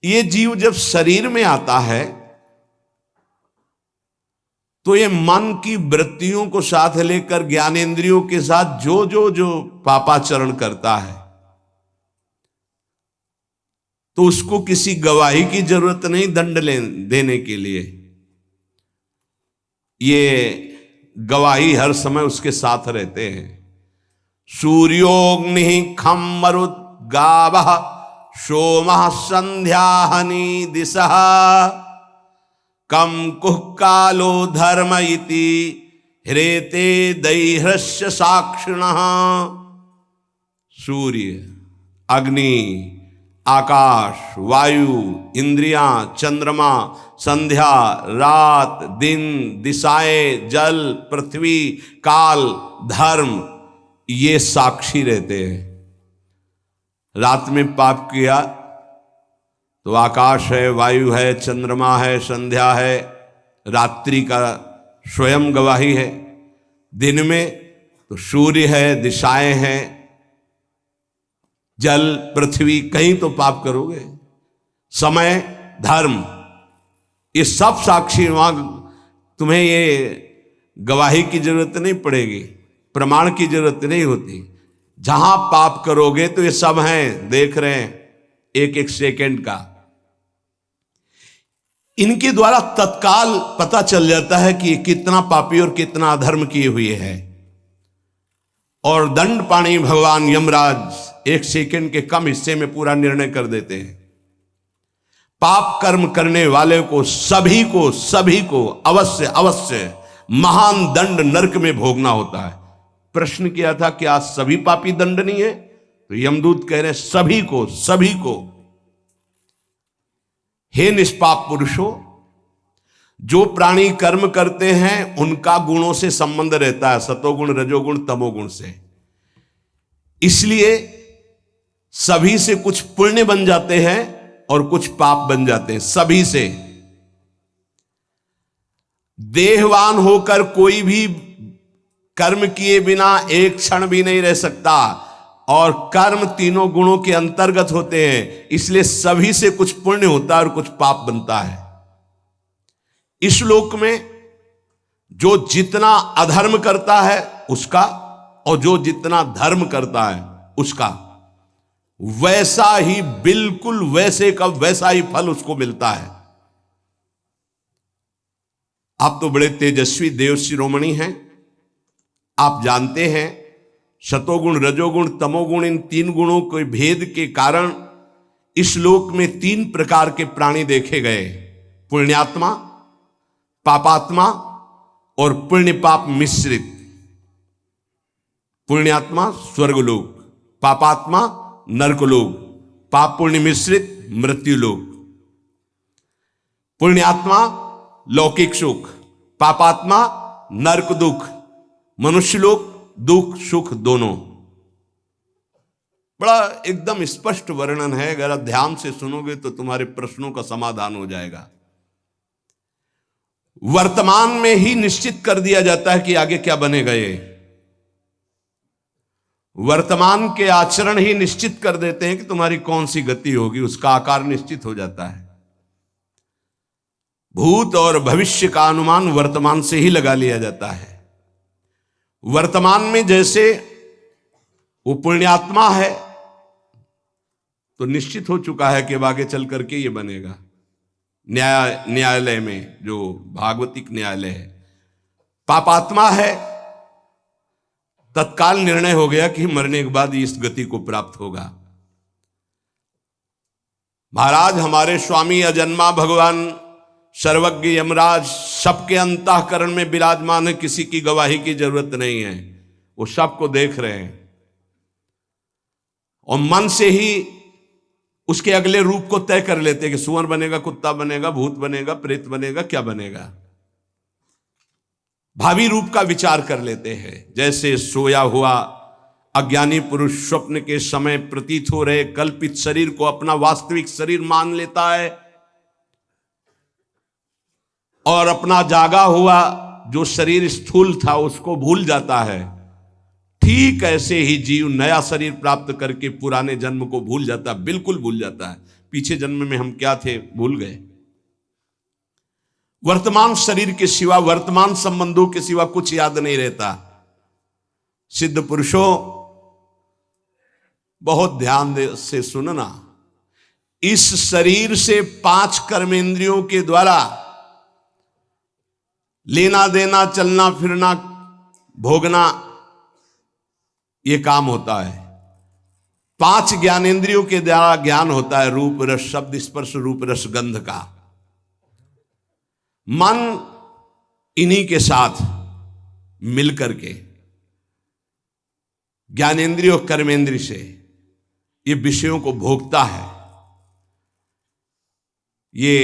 S1: ये जीव जब शरीर में आता है तो ये मन की वृत्तियों को साथ लेकर ज्ञानेंद्रियों के साथ जो पापाचरण करता है, तो उसको किसी गवाही की जरूरत नहीं दंड देने के लिए। ये गवाही हर समय उसके साथ रहते हैं। सूर्योग्नि खम मरुद गावः सोमः संध्याहनि दिशः कम कुह कालो धर्म इति ह्रेते दैह्रस्य साक्षिणः। सूर्य, अग्नि, आकाश, वायु, इंद्रियां, चंद्रमा, संध्या, रात, दिन, दिशाएं, जल, पृथ्वी, काल, धर्म, ये साक्षी रहते हैं। रात में पाप किया तो आकाश है, वायु है, चंद्रमा है, संध्या है, रात्रि का स्वयं गवाही है। दिन में तो सूर्य है, दिशाएं हैं, जल, पृथ्वी, कहीं तो पाप करोगे। समय, धर्म, ये सब साक्षी, वहां तुम्हें ये गवाही की जरूरत नहीं पड़ेगी, प्रमाण की जरूरत नहीं होती। जहां पाप करोगे तो ये सब हैं, देख रहे हैं एक एक सेकंड का। इनके द्वारा तत्काल पता चल जाता है कि कितना पापी और कितना अधर्म किए हुए है। और दंड पाणी भगवान यमराज एक सेकंड के कम हिस्से में पूरा निर्णय कर देते हैं। पाप कर्म करने वाले को सभी को अवश्य अवश्य महान दंड नरक में भोगना होता है। प्रश्न किया था कि आज सभी पापी दंडनीय है, तो यमदूत कह रहे सभी को। हे निष्पाप पुरुषों, जो प्राणी कर्म करते हैं उनका गुणों से संबंध रहता है, सतोगुण, रजोगुण, तमोगुण से। इसलिए सभी से कुछ पुण्य बन जाते हैं और कुछ पाप बन जाते हैं, सभी से। देहवान होकर कोई भी कर्म किए बिना एक क्षण भी नहीं रह सकता, और कर्म तीनों गुणों के अंतर्गत होते हैं, इसलिए सभी से कुछ पुण्य होता है और कुछ पाप बनता है। इस लोक में जो जितना अधर्म करता है उसका, और जो जितना धर्म करता है उसका, वैसा ही, बिल्कुल वैसे का वैसा ही फल उसको मिलता है। आप तो बड़े तेजस्वी देव शिरोमणि हैं, आप जानते हैं सतोगुण, रजोगुण, तमोगुण, इन तीन गुणों के भेद के कारण इस लोक में तीन प्रकार के प्राणी देखे गए, पुण्यात्मा, पापात्मा और पुण्य पाप मिश्रित। पुण्यात्मा स्वर्गलोक, पापात्मा नरकलोक, पाप पुण्य मिश्रित मृत्युलोक। पुण्यात्मा लौकिक सुख, पापात्मा नरक दुख, मनुष्य लोक दुख सुख दोनों। बड़ा एकदम स्पष्ट वर्णन है, अगर आप ध्यान से सुनोगे तो तुम्हारे प्रश्नों का समाधान हो जाएगा। वर्तमान में ही निश्चित कर दिया जाता है कि आगे क्या बनेगा। ये वर्तमान के आचरण ही निश्चित कर देते हैं कि तुम्हारी कौन सी गति होगी, उसका आकार निश्चित हो जाता है। भूत और भविष्य का अनुमान वर्तमान से ही लगा लिया जाता है। वर्तमान में जैसे वो पुण्यात्मा है तो निश्चित हो चुका है कि अब आगे चल करके ये बनेगा। न्यायालय में जो भागवतिक न्यायालय है, पापात्मा है, तत्काल निर्णय हो गया कि मरने के बाद इस गति को प्राप्त होगा। महाराज हमारे स्वामी अजन्मा भगवान सर्वज्ञ यमराज सबके अंतःकरण में विराजमान है, किसी की गवाही की जरूरत नहीं है, वो सबको देख रहे हैं और मन से ही उसके अगले रूप को तय कर लेते हैं कि सुअर बनेगा, कुत्ता बनेगा, भूत बनेगा, प्रेत बनेगा, क्या बनेगा। भावी रूप का विचार कर लेते हैं। जैसे सोया हुआ अज्ञानी पुरुष स्वप्न के समय प्रतीत हो रहे कल्पित शरीर को अपना वास्तविक शरीर मान लेता है और अपना जागा हुआ जो शरीर स्थूल था उसको भूल जाता है, ठीक ऐसे ही जीव नया शरीर प्राप्त करके पुराने जन्म को भूल जाता है, बिल्कुल भूल जाता है। पीछे जन्म में हम क्या थे भूल गए। वर्तमान शरीर के सिवा, वर्तमान संबंधों के सिवा कुछ याद नहीं रहता। सिद्ध पुरुषों बहुत ध्यान से सुनना, इस शरीर से 5 कर्मेंद्रियों के द्वारा लेना देना, चलना फिरना, भोगना, ये काम होता है। 5 ज्ञानेंद्रियों के द्वारा ज्ञान होता है, रूप रस शब्द स्पर्श रूप रस गंध का। मन इन्हीं के साथ मिलकर के ज्ञानेंद्रिय और कर्मेंद्रिय से ये विषयों को भोगता है। ये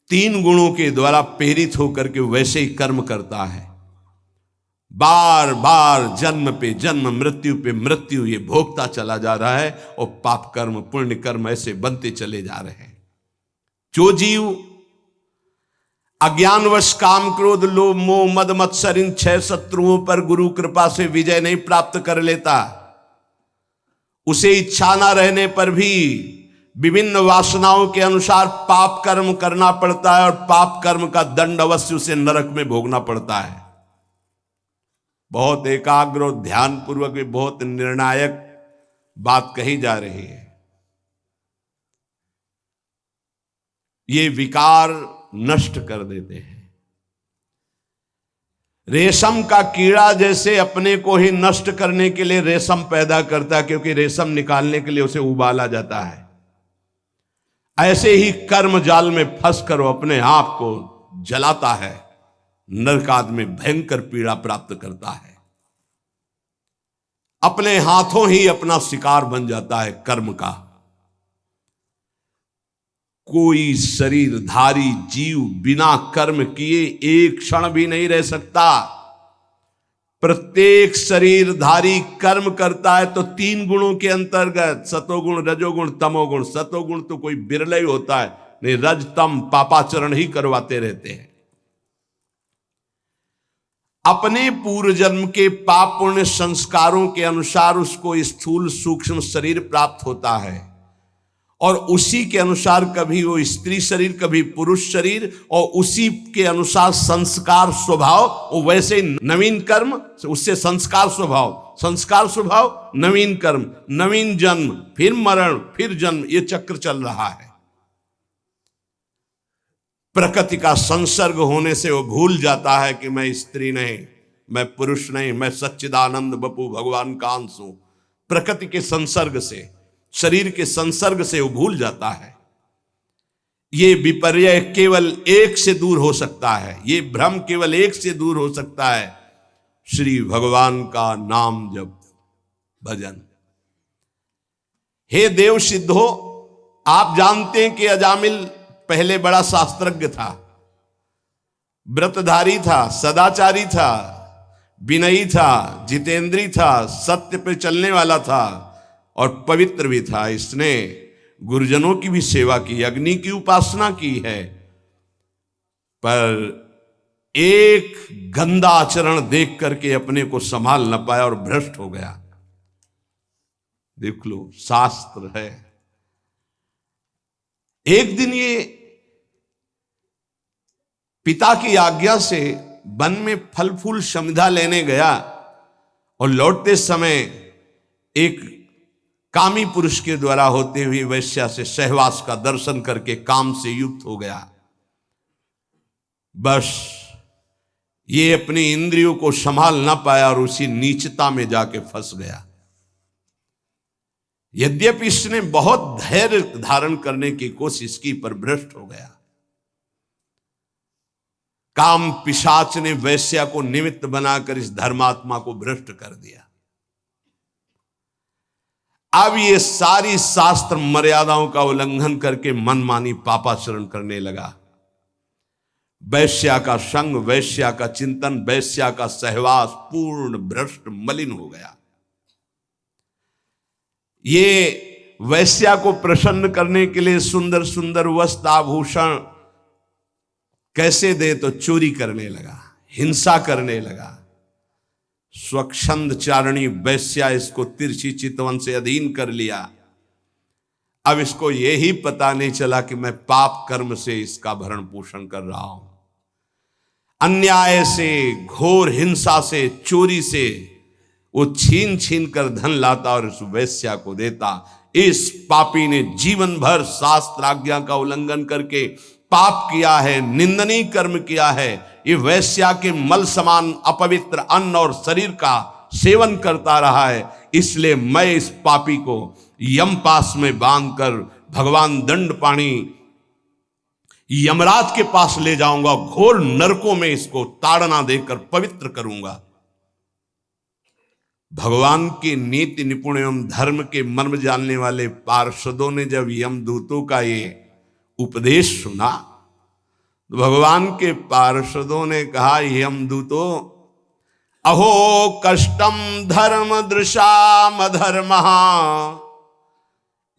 S1: 3 गुणों के द्वारा प्रेरित होकर के वैसे ही कर्म करता है। बार बार जन्म पे जन्म, मृत्यु पे मृत्यु ये भोगता चला जा रहा है और पाप कर्म पुण्य कर्म ऐसे बनते चले जा रहे हैं। जो जीव अज्ञानवश काम क्रोध लोभ मोह मद मत्सर इन 6 शत्रुओं पर गुरु कृपा से विजय नहीं प्राप्त कर लेता, उसे इच्छा ना रहने पर भी विभिन्न वासनाओं के अनुसार पाप कर्म करना पड़ता है और पाप कर्म का दंड अवश्य उसे नरक में भोगना पड़ता है। बहुत एकाग्र और ध्यान पूर्वक भी बहुत निर्णायक बात कही जा रही है। ये विकार नष्ट कर देते हैं। रेशम का कीड़ा जैसे अपने को ही नष्ट करने के लिए रेशम पैदा करता है, क्योंकि रेशम निकालने के लिए उसे उबाला जाता है, ऐसे ही कर्म जाल में फंस कर वो अपने आप को जलाता है, नरकाद में भयंकर पीड़ा प्राप्त करता है। अपने हाथों ही अपना शिकार बन जाता है कर्म का। कोई शरीरधारी जीव बिना कर्म किए एक क्षण भी नहीं रह सकता। प्रत्येक शरीरधारी कर्म करता है तो 3 गुणों के अंतर्गत, सतोगुण, रजोगुण, तमोगुण। सतोगुण तो कोई बिरला ही होता है, नहीं रज तम पापाचरण ही करवाते रहते हैं। अपने पूर्व जन्म के पाप पुण्य संस्कारों के अनुसार उसको स्थूल सूक्ष्म शरीर प्राप्त होता है, और उसी के अनुसार कभी वो स्त्री शरीर, कभी पुरुष शरीर, और उसी के अनुसार संस्कार स्वभाव, वो वैसे नवीन कर्म, उससे संस्कार स्वभाव, नवीन कर्म, नवीन जन्म, फिर मरण, फिर जन्म, ये चक्र चल रहा है। प्रकृति का संसर्ग होने से वो भूल जाता है कि मैं स्त्री नहीं, मैं पुरुष नहीं, मैं सच्चिदानंद बपू भगवान का अंश हूं। प्रकृति के संसर्ग से, शरीर के संसर्ग से वो भूल जाता है। ये विपर्य केवल एक से दूर हो सकता है, ये भ्रम केवल एक से दूर हो सकता है, श्री भगवान का नाम जप, भजन। हे देव सिद्धो, आप जानते हैं कि अजामिल पहले बड़ा शास्त्रज्ञ था, व्रतधारी था, सदाचारी था, विनयी था, जितेंद्री था, सत्य पे चलने वाला था और पवित्र भी था। इसने गुरुजनों की भी सेवा की, अग्नि की उपासना की है, पर एक गंदा आचरण देख करके अपने को संभाल न पाया और भ्रष्ट हो गया। देख लो, शास्त्र है। एक दिन ये पिता की आज्ञा से वन में फल फूल समिधा लेने गया और लौटते समय एक कामी पुरुष के द्वारा होते हुए वैश्या से सहवास का दर्शन करके काम से युक्त हो गया। बस ये अपनी इंद्रियों को संभाल ना पाया और उसी नीचता में जाके फंस गया। यद्यपि इसने बहुत धैर्य धारण करने की कोशिश की, पर भ्रष्ट हो गया। काम पिशाच ने वैश्या को निमित्त बनाकर इस धर्मात्मा को भ्रष्ट कर दिया। अब ये सारी शास्त्र मर्यादाओं का उल्लंघन करके मनमानी पापाचरण करने लगा। वैश्या का संग, वैश्या का चिंतन, वैश्या का सहवास पूर्ण भ्रष्ट मलिन हो गया। ये वैश्या को प्रसन्न करने के लिए सुंदर सुंदर वस्त्र आभूषण कैसे दे, तो चोरी करने लगा, हिंसा करने लगा। स्वच्छंद चारणी वैश्या इसको तिरछी चितवन से अधीन कर लिया। अब इसको यही पता नहीं चला कि मैं पाप कर्म से इसका भरण पोषण कर रहा हूं। अन्याय से, घोर हिंसा से, चोरी से वो छीन छीन कर धन लाता और उस वैश्या को देता। इस पापी ने जीवन भर शास्त्र आज्ञा का उल्लंघन करके पाप किया है, निंदनीय कर्म किया है। ये वैश्या के मल समान अपवित्र अन्न और शरीर का सेवन करता रहा है। इसलिए मैं इस पापी को यमपास में बांधकर भगवान दंडपाणी यमराज के पास ले जाऊंगा, घोर नरकों में इसको ताड़ना देकर पवित्र करूंगा। भगवान के नीति निपुण एवं धर्म के मर्म जानने वाले पार्षदों ने जब यमदूतों का ये उपदेश सुना तो भगवान के पार्षदों ने कहा, यमदूतों, अहो कष्टम धर्म दृशाम अधर्मः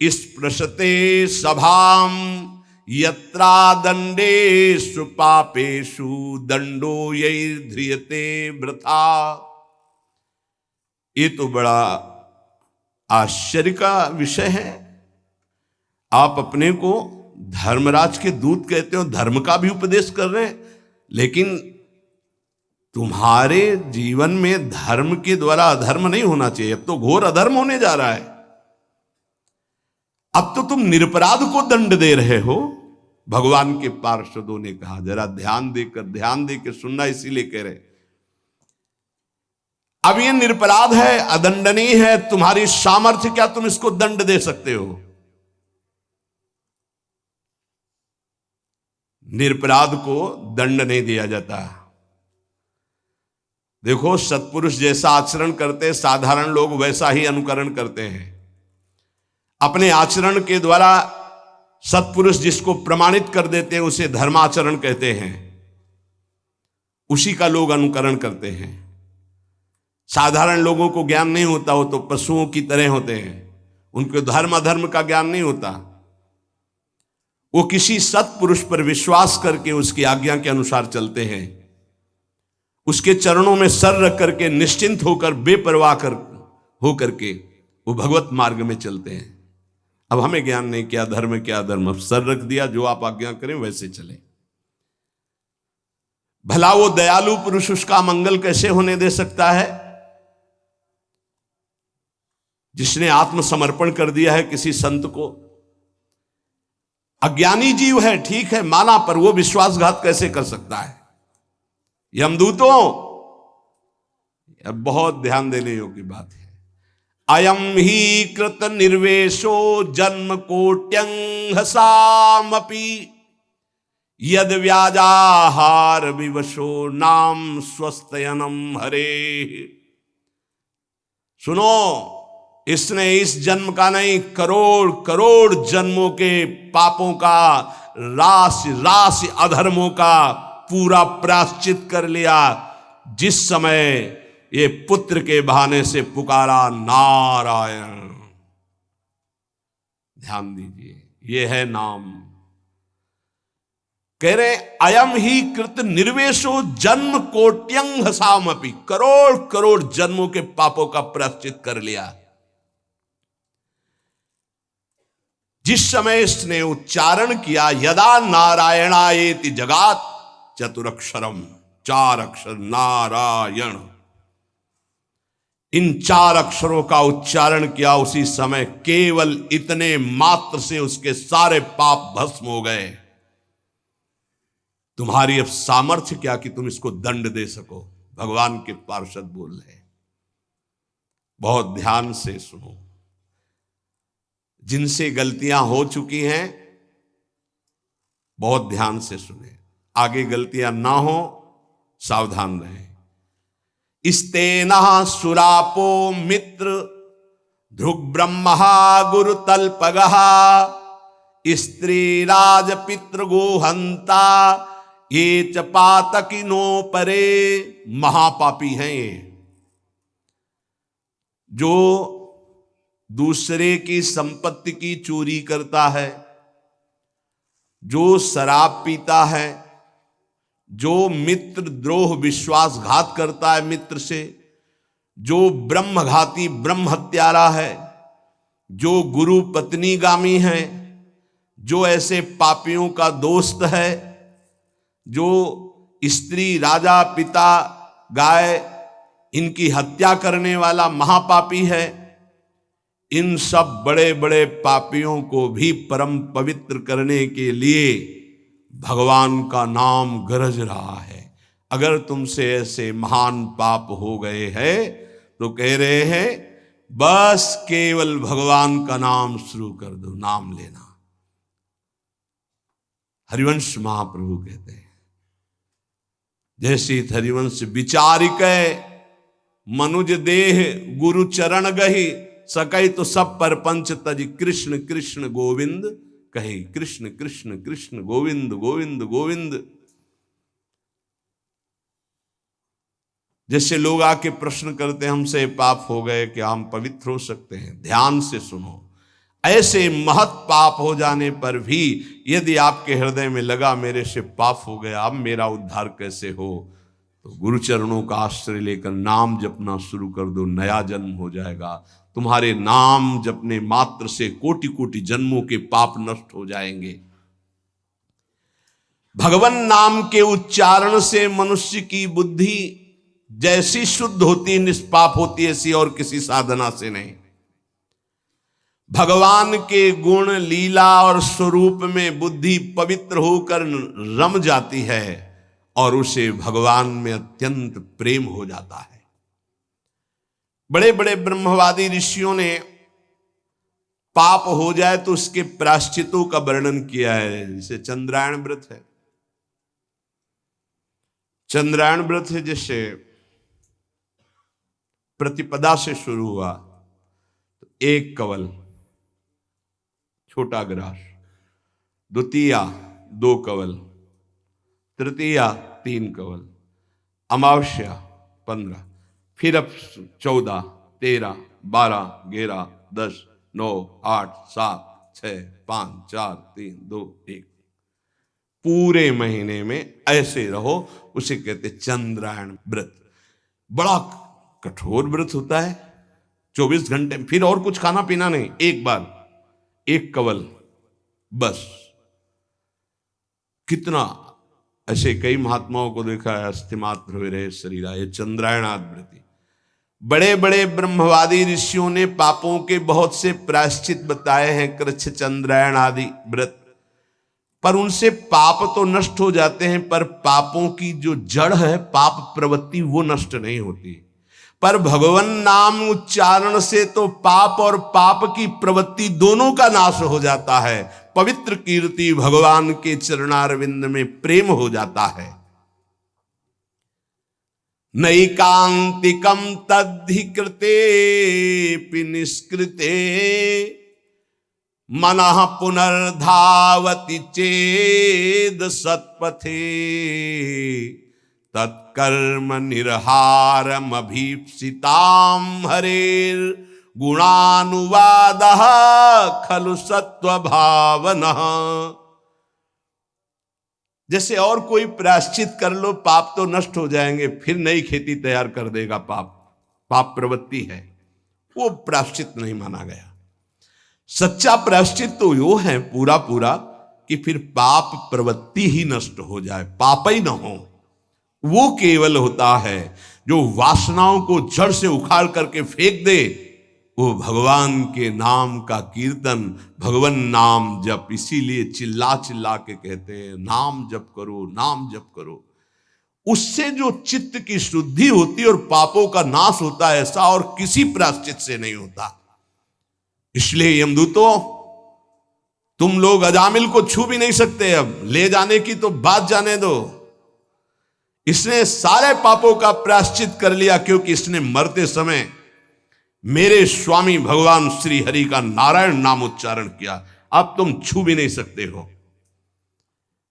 S1: स्पृशते सभाम यत्रा दंडेषु पापेषु दंडो यैर्ध्रियते वृथा। ये तो बड़ा आश्चर्य का विषय है। आप अपने को धर्मराज के दूत कहते हो, धर्म का भी उपदेश कर रहे हैं, लेकिन तुम्हारे जीवन में धर्म के द्वारा अधर्म नहीं होना चाहिए। अब तो घोर अधर्म होने जा रहा है। अब तो तुम निरपराध को दंड दे रहे हो। भगवान के पार्षदों ने कहा, जरा ध्यान देकर सुनना, इसीलिए कह रहे अब ये निरपराध है, अदंडनीय है, तुम्हारी सामर्थ्य क्या तुम इसको दंड दे सकते हो? निरपराध को दंड नहीं दिया जाता। देखो, सत्पुरुष जैसा आचरण करते साधारण लोग वैसा ही अनुकरण करते हैं। अपने आचरण के द्वारा सत्पुरुष जिसको प्रमाणित कर देते हैं उसे धर्माचरण कहते हैं, उसी का लोग अनुकरण करते हैं। साधारण लोगों को ज्ञान नहीं होता, वो तो पशुओं की तरह होते हैं, उनको धर्म अधर्म का ज्ञान नहीं होता। वो किसी सत्पुरुष पर विश्वास करके उसकी आज्ञा के अनुसार चलते हैं, उसके चरणों में सर रख करके निश्चिंत होकर बेपरवाह होकर के वो भगवत मार्ग में चलते हैं। अब हमें ज्ञान नहीं, क्या धर्म क्या अधर्म, अब सर रख दिया, जो आप आज्ञा करें वैसे चले। भला वो दयालु पुरुष उसका मंगल कैसे होने दे सकता है जिसने आत्मसमर्पण कर दिया है किसी संत को? अज्ञानी जीव है, ठीक है, माना, पर वो विश्वासघात कैसे कर सकता है? यमदूतों, अब बहुत ध्यान देने योग्य बात है। अयम ही कृत निर्वेशो जन्म कोट्यंहसामपि यद व्याजाहार विवशो नाम स्वस्थयनम हरे। सुनो, इसने इस जन्म का नहीं, करोड़ करोड़ जन्मों के पापों का, राशि राशि अधर्मों का पूरा प्रायश्चित कर लिया जिस समय ये पुत्र के बहाने से पुकारा नारायण। ध्यान दीजिए, ये है नाम। कह रहे अयम ही कृत निर्वेशो जन्म कोट्यंहसामपि, करोड़ करोड़ जन्मों के पापों का प्रायश्चित कर लिया। जिस समय इसने उच्चारण किया यदा नारायणायेति जगात चतुरक्षरम, 4 अक्षर नारायण, इन 4 अक्षरों का उच्चारण किया, उसी समय केवल इतने मात्र से उसके सारे पाप भस्म हो गए। तुम्हारी अब सामर्थ्य क्या कि तुम इसको दंड दे सको? भगवान के पार्षद बोल रहे। बहुत ध्यान से सुनो। जिनसे गलतियां हो चुकी हैं बहुत ध्यान से सुने, आगे गलतियां ना हो, सावधान रहें। इस्तेना सुरापो मित्र ध्रुग ब्रह्मा गुरु तल्पगहा स्त्री राज पितृ गोहंता ये च पातकिनो परे। महापापी हैं ये, जो दूसरे की संपत्ति की चोरी करता है, जो शराब पीता है, जो मित्र द्रोह विश्वासघात करता है मित्र से, जो ब्रह्मघाती ब्रह्म हत्यारा है, जो गुरु पत्नी गामी है, जो ऐसे पापियों का दोस्त है, जो स्त्री राजा पिता गाय इनकी हत्या करने वाला महापापी है। इन सब बड़े बड़े पापियों को भी परम पवित्र करने के लिए भगवान का नाम गरज रहा है। अगर तुमसे ऐसे महान पाप हो गए हैं तो कह रहे हैं बस केवल भगवान का नाम शुरू कर दो, नाम लेना। हरिवंश महाप्रभु कहते हैं, जैसे हरिवंश विचारिक मनुज देह गुरु चरण गही सकै तो सब पर पंच तज कृष्ण कृष्ण गोविंद कहे। कृष्ण कृष्ण कृष्ण गोविंद गोविंद गोविंद। जैसे लोग आके प्रश्न करते हैं हमसे पाप हो गए, क्या हम पवित्र हो सकते हैं? ध्यान से सुनो, ऐसे महत पाप हो जाने पर भी यदि आपके हृदय में लगा मेरे से पाप हो गया, अब मेरा उद्धार कैसे हो, तो गुरु चरणों का आश्रय लेकर नाम जपना शुरू कर दो, नया जन्म हो जाएगा। तुम्हारे नाम जपने मात्र से कोटि कोटि जन्मों के पाप नष्ट हो जाएंगे। भगवान नाम के उच्चारण से मनुष्य की बुद्धि जैसी शुद्ध होती, निष्पाप होती, ऐसी और किसी साधना से नहीं। भगवान के गुण, लीला और स्वरूप में बुद्धि पवित्र होकर रम जाती है और उसे भगवान में अत्यंत प्रेम हो जाता है। बड़े बड़े ब्रह्मवादी ऋषियों ने पाप हो जाए तो उसके प्रायश्चितों का वर्णन किया है। जैसे चंद्रायण व्रत है, चंद्रायण व्रत है, जैसे प्रतिपदा से शुरू हुआ तो 1 कवल छोटा ग्रास, द्वितीया 2 कवल, तृतीया 3 कवल, अमावस्या 15, फिर अब 14, 13, 12, 11, 10, 9, 8, 7, 6, 5, 4, 3, 2, 1, पूरे महीने में ऐसे रहो। उसे कहते चंद्रायण व्रत। बड़ा कठोर व्रत होता है, 24 घंटे, फिर और कुछ खाना पीना नहीं, एक बार 1 कवल बस। कितना ऐसे कई महात्माओं को देखा है, अस्थिमात्र हुए रहे शरीरा, ये चंद्रायणाद व्रति। बड़े बड़े ब्रह्मवादी ऋषियों ने पापों के बहुत से प्रायश्चित बताए हैं, कृच्छ, चंद्रायण आदि व्रत, पर उनसे पाप तो नष्ट हो जाते हैं, पर पापों की जो जड़ है, पाप प्रवृत्ति, वो नष्ट नहीं होती। पर भगवान नाम उच्चारण से तो पाप और पाप की प्रवृत्ति दोनों का नाश हो जाता है। पवित्र कीर्ति भगवान के चरणारविंद में प्रेम हो जाता है। नैकांतिकम तद्धि कृते निष्कृते मनः पुनर्धावति चेद सत्पथे तत्कर्म निर्हारम अभीप्सिताम हरेर गुणानुवादः खलु सत्व भावनः। जैसे और कोई प्रायश्चित कर लो, पाप तो नष्ट हो जाएंगे, फिर नई खेती तैयार कर देगा पाप। पाप प्रवृत्ति है, वो प्रायश्चित नहीं माना गया। सच्चा प्रायश्चित तो यो है पूरा पूरा कि फिर पाप प्रवृत्ति ही नष्ट हो जाए, पाप ही न हो। वो केवल होता है जो वासनाओं को जड़ से उखाड़ करके फेंक दे, वो भगवान के नाम का कीर्तन, भगवान नाम जप। इसीलिए चिल्ला चिल्ला के कहते हैं नाम जप करो, नाम जप करो। उससे जो चित्त की शुद्धि होती है और पापों का नाश होता है, ऐसा और किसी प्रायश्चित से नहीं होता। इसलिए यमदूतों, तुम लोग अजामिल को छू भी नहीं सकते, अब ले जाने की तो बात जाने दो। इसने सारे पापों का प्रायश्चित कर लिया, क्योंकि इसने मरते समय मेरे स्वामी भगवान श्री हरि का नारायण नाम उच्चारण किया। अब तुम छू भी नहीं सकते हो।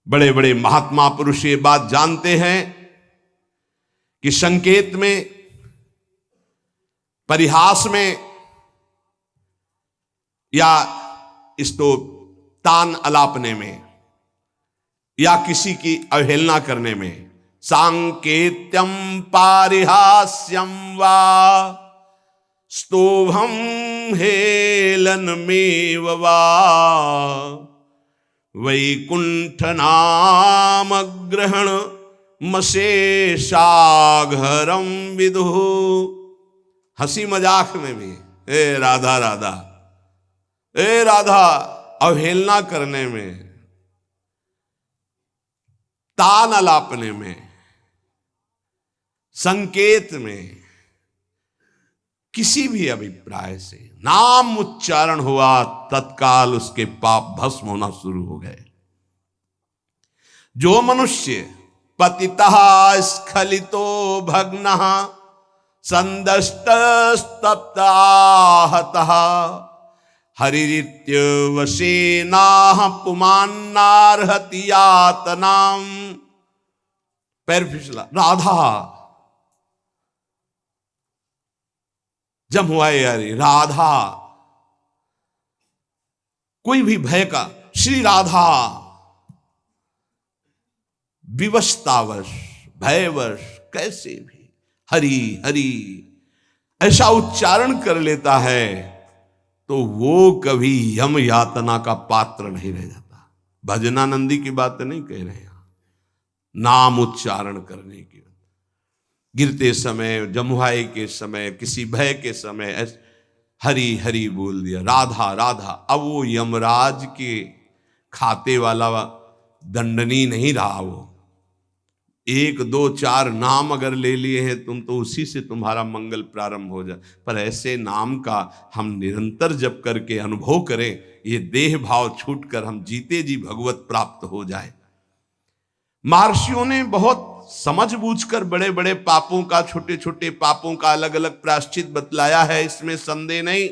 S1: बड़े बड़े महात्मा पुरुष ये बात जानते हैं कि संकेत में, परिहास में, या इसको तान अलापने में, या किसी की अवहेलना करने में, सांकेत्यम पारिहास्यम वा स्तोभम हेलनमेव वा वैकुंठ नाम ग्रहण मशेषाघरम विदु। हंसी मजाक में भी ए राधा राधा, ए राधा, अवहेलना करने में, तान अलापने में, संकेत में, किसी भी अभिप्राय से नाम उच्चारण हुआ, तत्काल उसके पाप भस्म होना शुरू हो गए। जो मनुष्य पतितः स्खलितो भग्नः संदष्टस्तप्ताहतः हरिरित्यवशेनाः पुमान्नार्हति यातनाम। पैर फिसला। राधा जब हुआ यारी, राधा, कोई भी भय का, श्री राधा विवशतावश, भयवश, कैसे भी हरि हरि ऐसा उच्चारण कर लेता है तो वो कभी यम यातना का पात्र नहीं रह जाता। भजनानंदी की बात नहीं कह रहे हैं, नाम उच्चारण करने की, गिरते समय, जमुहाई के समय, किसी भय के समय हरि हरि बोल दिया, राधा राधा। अब वो यमराज के खाते वाला दंडनी नहीं रहा, वो 1 2 4 नाम अगर ले लिए हैं तुम तो उसी से तुम्हारा मंगल प्रारंभ हो जाए। पर ऐसे नाम का हम निरंतर जप करके अनुभव करें, ये देह भाव छूट कर हम जीते जी भगवत प्राप्त हो जाए। महर्षियों ने बहुत समझ बूझकर बड़े बड़े पापों का, छोटे छोटे पापों का अलग अलग प्रायश्चित बतलाया है, इसमें संदेह नहीं।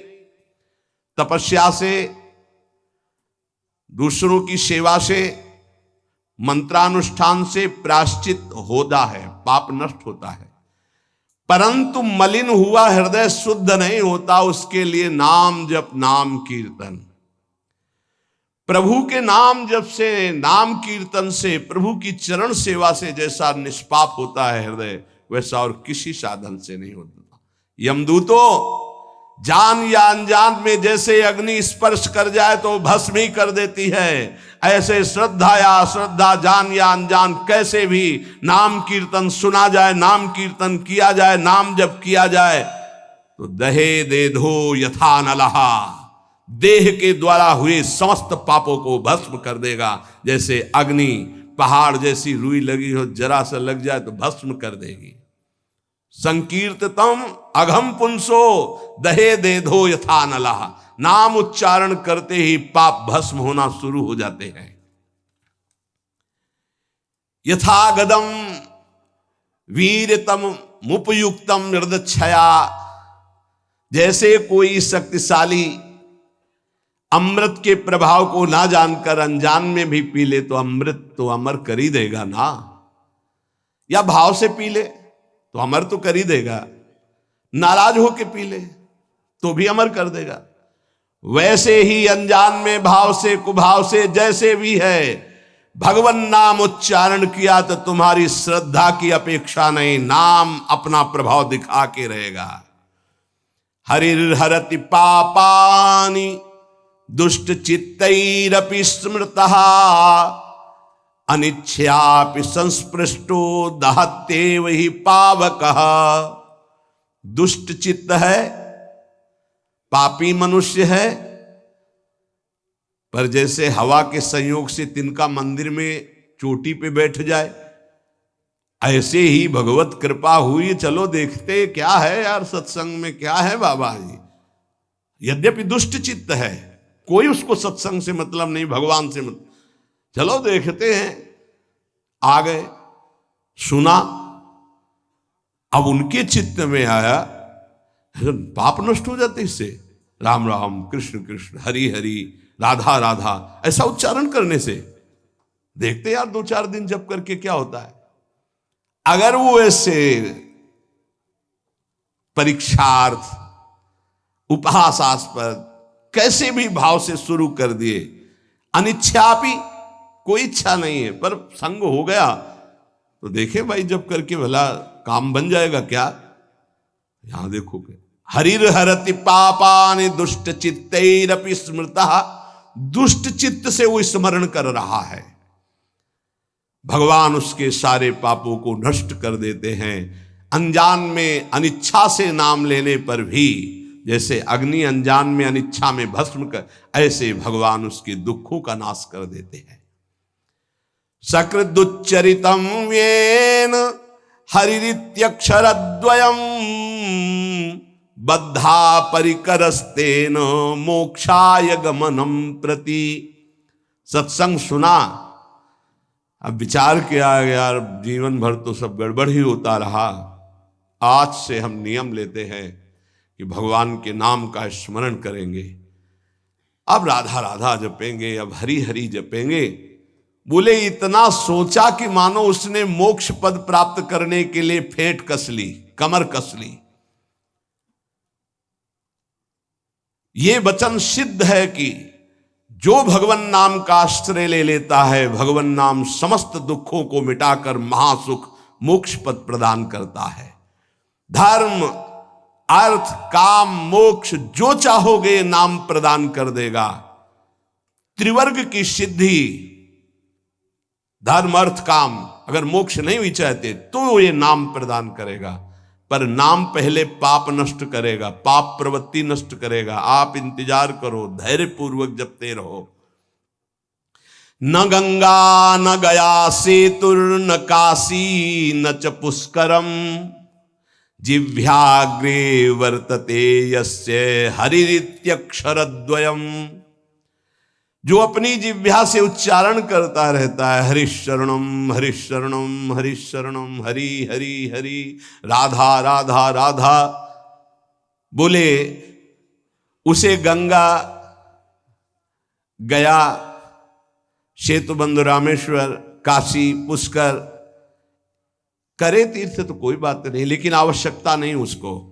S1: तपस्या से, दूसरों की सेवा से, मंत्रानुष्ठान से प्रायश्चित होता है, पाप नष्ट होता है। परंतु मलिन हुआ हृदय शुद्ध नहीं होता, उसके लिए नाम जप, नाम कीर्तन। प्रभु के नाम जप से, नाम कीर्तन से, प्रभु की चरण सेवा से जैसा निष्पाप होता है हृदय, वैसा और किसी साधन से नहीं होता। यमदूतों जान या अनजान में जैसे अग्नि स्पर्श कर जाए तो भस्म ही कर देती है, ऐसे श्रद्धा या अश्रद्धा, जान या अनजान, कैसे भी नाम कीर्तन सुना जाए, नाम कीर्तन किया जाए, नाम जप किया जाए तो दहे दे धो यथा नलहा, देह के द्वारा हुए समस्त पापों को भस्म कर देगा। जैसे अग्नि पहाड़ जैसी रुई लगी हो, जरा सा लग जाए तो भस्म कर देगी। संकीर्ततम अघम पुंसो दहे दे धो यथा नलः, नाम उच्चारण करते ही पाप भस्म होना शुरू हो जाते हैं। यथा गदम वीरतम मुपयुक्तम निर्दक्षया, जैसे कोई शक्तिशाली अमृत के प्रभाव को ना जानकर अनजान में भी पी ले तो अमृत तो अमर कर ही देगा ना, या भाव से पी ले तो अमर तो कर ही देगा, नाराज होके पी ले तो भी अमर कर देगा। वैसे ही अनजान में भाव से, कुभाव से, जैसे भी है, भगवान नाम उच्चारण किया तो तुम्हारी श्रद्धा की अपेक्षा नहीं, नाम अपना प्रभाव दिखा के रहेगा। हरिर्हरति पापानि दुष्ट चित्तैरपि स्मृतः, अनिच्छयापि संस्पृष्टो दहत्येव हि पावकः। दुष्ट चित्त है, पापी मनुष्य है, पर जैसे हवा के संयोग से तिनका मंदिर में चोटी पे बैठ जाए, ऐसे ही भगवत कृपा हुई, चलो देखते क्या है यार, सत्संग में क्या है बाबा जी। यद्यपि दुष्ट चित्त है, कोई उसको सत्संग से मतलब नहीं, भगवान से मतलब, चलो देखते हैं। आ गए, सुना, अब उनके चित्त में आया, पाप नष्ट हो जाते इससे। राम राम, कृष्ण कृष्ण, हरि हरि, राधा राधा, ऐसा उच्चारण करने से देखते यार 2-4 दिन जप करके क्या होता है। अगर वो ऐसे परीक्षार्थ, उपहासास्पद, कैसे भी भाव से शुरू कर दिए, अनिच्छापि, कोई इच्छा नहीं है, पर संग हो गया तो देखे भाई जब करके भला काम बन जाएगा क्या। यहां देखोगे, हरिर हरति पापानि दुष्ट चित्तैरपि स्मृतः, दुष्ट चित्त से वो स्मरण कर रहा है, भगवान उसके सारे पापों को नष्ट कर देते हैं। अनजान में अनिच्छा से नाम लेने पर भी, जैसे अग्नि अनजान में अनिच्छा में भस्म कर, ऐसे भगवान उसके दुखों का नाश कर देते हैं। सकृदुच्चरितम येन हरिरित्यक्षरद्वयम् बद्धा परिकरस्तेन मोक्षाय गमनम प्रति। सत्संग सुना, अब विचार किया यार जीवन भर तो सब गड़बड़ ही होता रहा, आज से हम नियम लेते हैं कि भगवान के नाम का स्मरण करेंगे, अब राधा राधा जपेंगे, अब हरि हरि जपेंगे। बोले इतना सोचा कि मानो उसने मोक्ष पद प्राप्त करने के लिए फेंट कस ली, कमर कस ली। ये वचन सिद्ध है कि जो भगवान नाम का आश्रय ले लेता है, भगवान नाम समस्त दुखों को मिटाकर महासुख मोक्ष पद प्रदान करता है। धर्म अर्थ काम मोक्ष जो चाहोगे नाम प्रदान कर देगा। त्रिवर्ग की सिद्धि, धर्म अर्थ काम, अगर मोक्ष नहीं भी चाहते तो ये नाम प्रदान करेगा। पर नाम पहले पाप नष्ट करेगा, पाप प्रवृत्ति नष्ट करेगा। आप इंतजार करो, धैर्य पूर्वक जपते रहो। न गंगा न गया सेतुर न काशी न च पुष्करम जिह्वाग्रे वर्तते यस्य हरिरित्यक्षरद्वयम्। जो अपनी जिह्वा से उच्चारण करता रहता है हरिशरणम हरिशरणम हरिशरणम, हरि हरि हरि, राधा राधा राधा बोले, उसे गंगा, गया, सेतुबंध, रामेश्वर, काशी, पुष्कर करे तीर्थ तो कोई बात नहीं, लेकिन आवश्यकता नहीं उसको।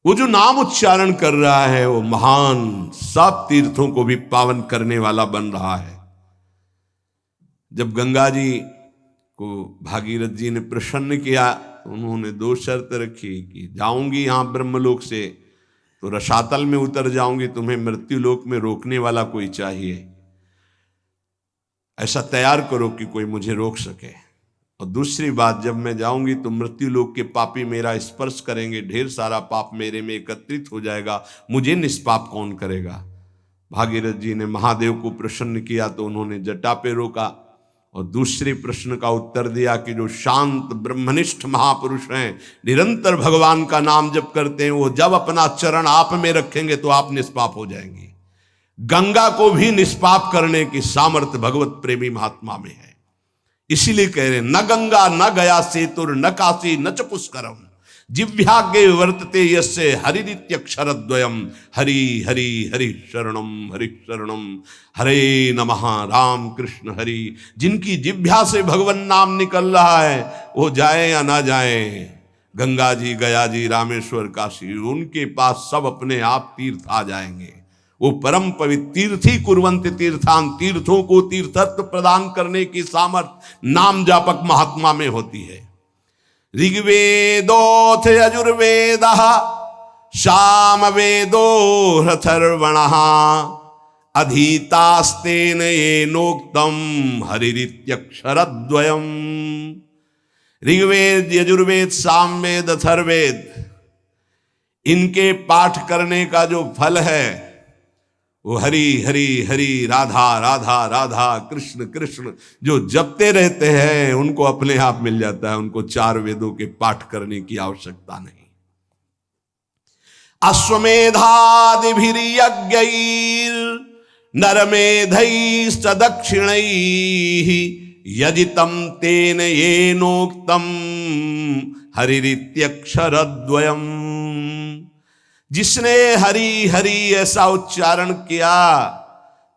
S1: वो जो नाम उच्चारण कर रहा है वो महान सब तीर्थों को भी पावन करने वाला बन रहा है। जब गंगा जी को भागीरथ जी ने प्रसन्न किया तो उन्होंने दो शर्त रखी कि जाऊंगी यहां ब्रह्मलोक से तो रसातल में उतर जाऊंगी, तुम्हें मृत्युलोक में रोकने वाला कोई चाहिए, ऐसा तैयार करो कि कोई मुझे रोक सके। और दूसरी बात, जब मैं जाऊंगी तो मृत्युलोक के पापी मेरा स्पर्श करेंगे, ढेर सारा पाप मेरे में एकत्रित हो जाएगा, मुझे निष्पाप कौन करेगा। भागीरथ जी ने महादेव को प्रसन्न किया तो उन्होंने जटा पे रोका और दूसरे प्रश्न का उत्तर दिया कि जो शांत ब्रह्मनिष्ठ महापुरुष हैं, निरंतर भगवान का नाम जप करते हैं, वो जब अपना चरण आप में रखेंगे तो आप निष्पाप हो जाएंगे। गंगा को भी निष्पाप करने की सामर्थ्य भगवत प्रेमी महात्मा में है। इसीलिए कह रहे न गंगा न गया सेतुर न काशी न च पुष्करम जिह्वाग्रे वर्तते यस्य हरिरित्यक्षरद्वयम्। हरि हरि हरि शरणम हरे नमः, राम कृष्ण हरि। जिनकी जिह्वा से भगवान नाम निकल रहा है वो जाए या ना जाए, गंगा जी, गया जी, रामेश्वर, काशी, उनके पास सब अपने आप तीर्थ आ जाएंगे। वो परम पवित्र तीर्थी कुर्वन्त तीर्थान, तीर्थों को तीर्थत्व प्रदान करने की सामर्थ्य नाम जापक महात्मा में होती है। ऋग्वेदोथ यजुर्वेदः सामवेदो ह्यथर्वणः अधीतास्तेन येनोक्तम हरिरित्यक्षरद्वयम्। ऋग्वेद, यजुर्वेद, सामवेद, अथर्ववेद, इनके पाठ करने का जो फल है वो हरि हरि हरि, राधा राधा राधा, कृष्ण कृष्ण जो जपते रहते हैं उनको अपने आप मिल जाता है। उनको चार वेदों के पाठ करने की आवश्यकता नहीं। अश्वमेधादिभिर्यज्ञैर् नरमेधैश्च दक्षिणैः यजितं तेन येनोक्तं हरिरित्यक्षरद्वयम्। जिसने हरि हरि ऐसा उच्चारण किया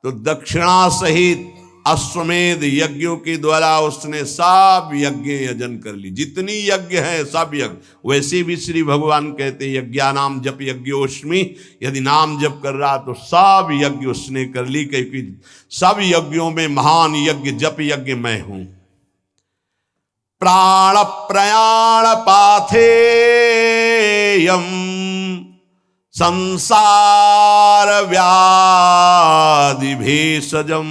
S1: तो दक्षिणा सहित अश्वमेध यज्ञों के द्वारा उसने सब यज्ञ यजन कर ली। जितनी यज्ञ है सब यज्ञ, वैसे भी श्री भगवान कहते हैं यज्ञानाम जप यज्ञोस्मि, यदि नाम जप कर रहा तो सब यज्ञ उसने कर ली, क्योंकि सब यज्ञों में महान यज्ञ जप यज्ञ मैं हूं। प्राण प्रयाण पाथेयम संसार व्याधि भेषजम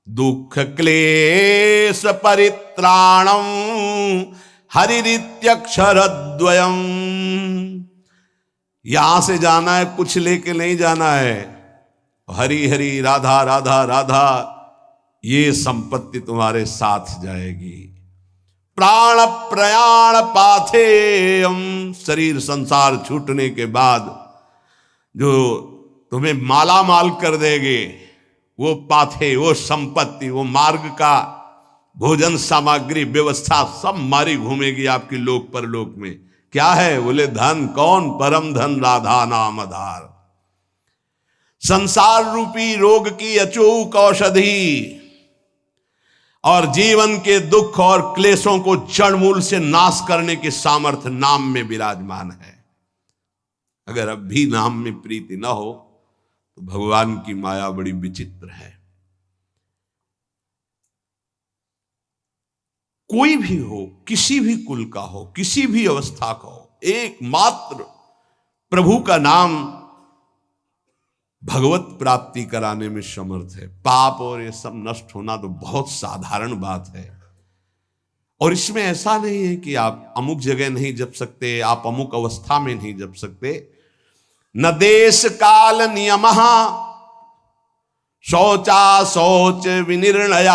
S1: दुख क्लेश परित्राणम हरिरित्यक्षरद्वयम्। यहां से जाना है, कुछ लेके नहीं जाना है। हरि हरि, राधा राधा राधा, ये संपत्ति तुम्हारे साथ जाएगी। प्राण प्रयाण पाथेयम, शरीर संसार छूटने के बाद जो तुम्हें माला माल कर देगे वो पाथे, वो संपत्ति, वो मार्ग का भोजन सामग्री व्यवस्था सब मारी घूमेगी आपकी लोक परलोक में। क्या है? बोले धन। कौन? परम धन, राधा नाम आधार। संसार रूपी रोग की अचूक औषधि और जीवन के दुख और क्लेशों को जड़ मूल से नाश करने की सामर्थ्य नाम में विराजमान है। अगर अब भी नाम में प्रीति न हो तो भगवान की माया बड़ी विचित्र है। कोई भी हो, किसी भी कुल का हो, किसी भी अवस्था का हो, एकमात्र प्रभु का नाम भगवत प्राप्ति कराने में समर्थ है। पाप और ये सब नष्ट होना तो बहुत साधारण बात है। और इसमें ऐसा नहीं है कि आप अमुक जगह नहीं जप सकते, आप अमुक अवस्था में नहीं जप सकते। न देश काल नियमः शौचा शौच विनिर्णय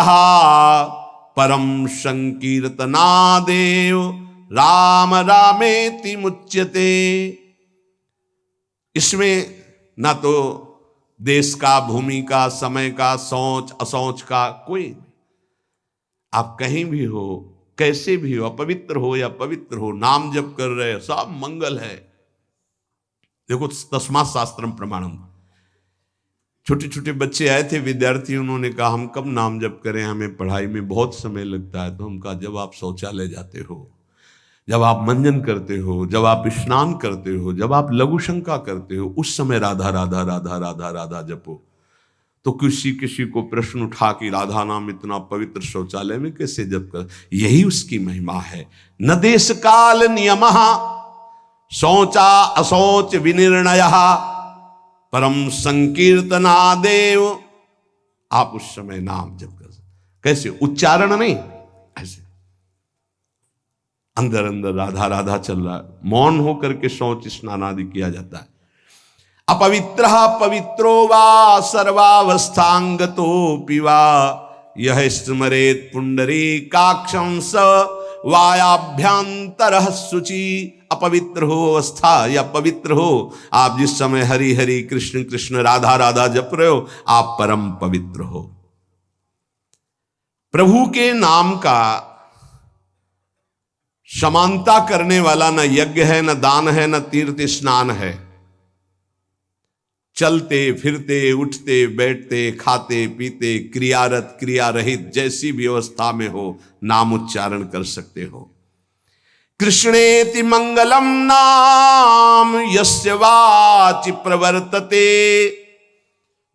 S1: परम संकीर्तनादेव राम रामेति मुच्यते। इसमें ना तो देश का, भूमि का, समय का, सोच असोच का कोई, आप कहीं भी हो, कैसे भी हो, अपवित्र हो या पवित्र हो, नाम जप कर रहे, सब मंगल है। देखो तस्मात् शास्त्रम प्रमाणम। छोटे छोटे बच्चे आए थे, विद्यार्थी, उन्होंने कहा हम कब नाम जप करें, हमें पढ़ाई में बहुत समय लगता है। तो हम कहा जब आप शौचालय जाते हो, जब आप मंजन करते हो, जब आप स्नान करते हो, जब आप लघु शंका करते हो, उस समय राधा राधा राधा राधा राधा जपो। तो किसी किसी को प्रश्न उठा कि राधा नाम इतना पवित्र शौचालय में कैसे जप कर, यही उसकी महिमा है। न देश काल नियमः शौचा अशौच विनिर्णयः परम संकीर्तनादेव। आप उस समय नाम जप कर, कैसे, उच्चारण नहीं, ऐसे अंदर अंदर राधा राधा चल रहा है। मौन होकर के शौच स्नान आदि किया जाता है। अपवित्र पवित्रो वा सर्वावस्थांगतोऽपि वा यह स्मरेत पुंडरीकाक्षं स वायाभ्यंतर शुचि। अपवित्र हो अवस्था या पवित्र हो, आप जिस समय हरि हरि कृष्ण कृष्ण राधा राधा जप रहे हो, आप परम पवित्र हो। प्रभु के नाम का समानता करने वाला न यज्ञ है, न दान है, न तीर्थ स्नान है। चलते फिरते, उठते बैठते, खाते पीते, क्रियारत क्रिया रहित, जैसी भी अवस्था में हो, नाम उच्चारण कर सकते हो। कृष्णेति मंगलम नाम यस्य वाचि प्रवर्तते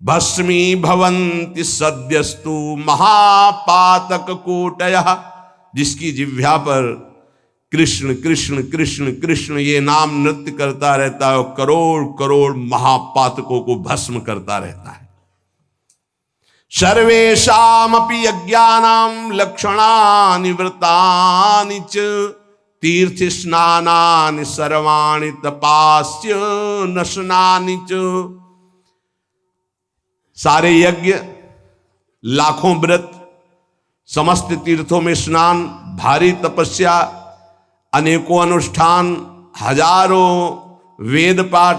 S1: भस्मी भवन्ति सद्यस्तु महापातक कोटयः। जिसकी जिह्वा पर कृष्ण कृष्ण कृष्ण कृष्ण ये नाम नृत्य करता रहता है, करोड़ करोड़ महापातकों को भस्म करता रहता है। सर्वेषामपि यज्ञानां लक्षणानि व्रतानि च तीर्थ स्नानानि सर्वाणि तपास्य नशनानि च। सारे यज्ञ, लाखों व्रत, समस्त तीर्थों में स्नान, भारी तपस्या, अनेकों अनुष्ठान, हजारों वेद पाठ,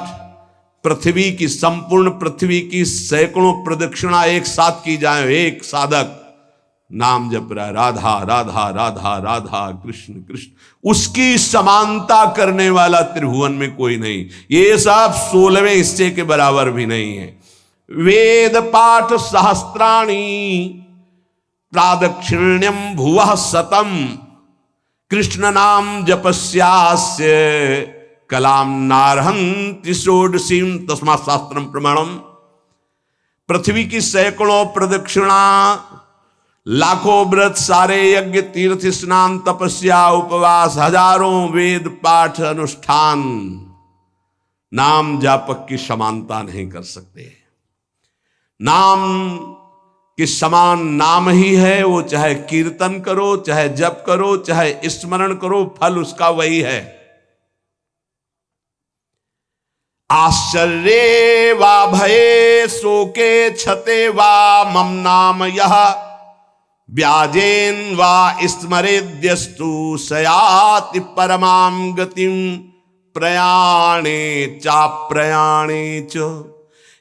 S1: पृथ्वी की, संपूर्ण पृथ्वी की सैकड़ों प्रदक्षिणा एक साथ की जाए। एक साधक नाम जप रहा है, राधा राधा राधा राधा कृष्ण कृष्ण, उसकी समानता करने वाला त्रिभुवन में कोई नहीं। ये सब 16वें हिस्से के बराबर भी नहीं है। वेद पाठ सहस्त्राणि प्रादक्षिण्यम भुवः शतम कृष्ण नाम जपस्यास्य कलाम नारहन्ति षोडशीम तस्मात् शास्त्रम प्रमाणम। पृथ्वी की सैकड़ों प्रदक्षिणा, लाखों व्रत, सारे यज्ञ, तीर्थ स्नान, तपस्या, उपवास, हजारों वेद पाठ अनुष्ठान नाम जापक की समानता नहीं कर सकते। नाम के समान नाम ही है, वो चाहे कीर्तन करो, चाहे जप करो, चाहे स्मरण करो, फल उसका वही है। आश्चर्ये वा भये शोके क्षते वा मम नाम यः व्याजेन वा स्मरेद्यस्तु सयाति परमां गतिं प्रयाणे चाप्रयाणे च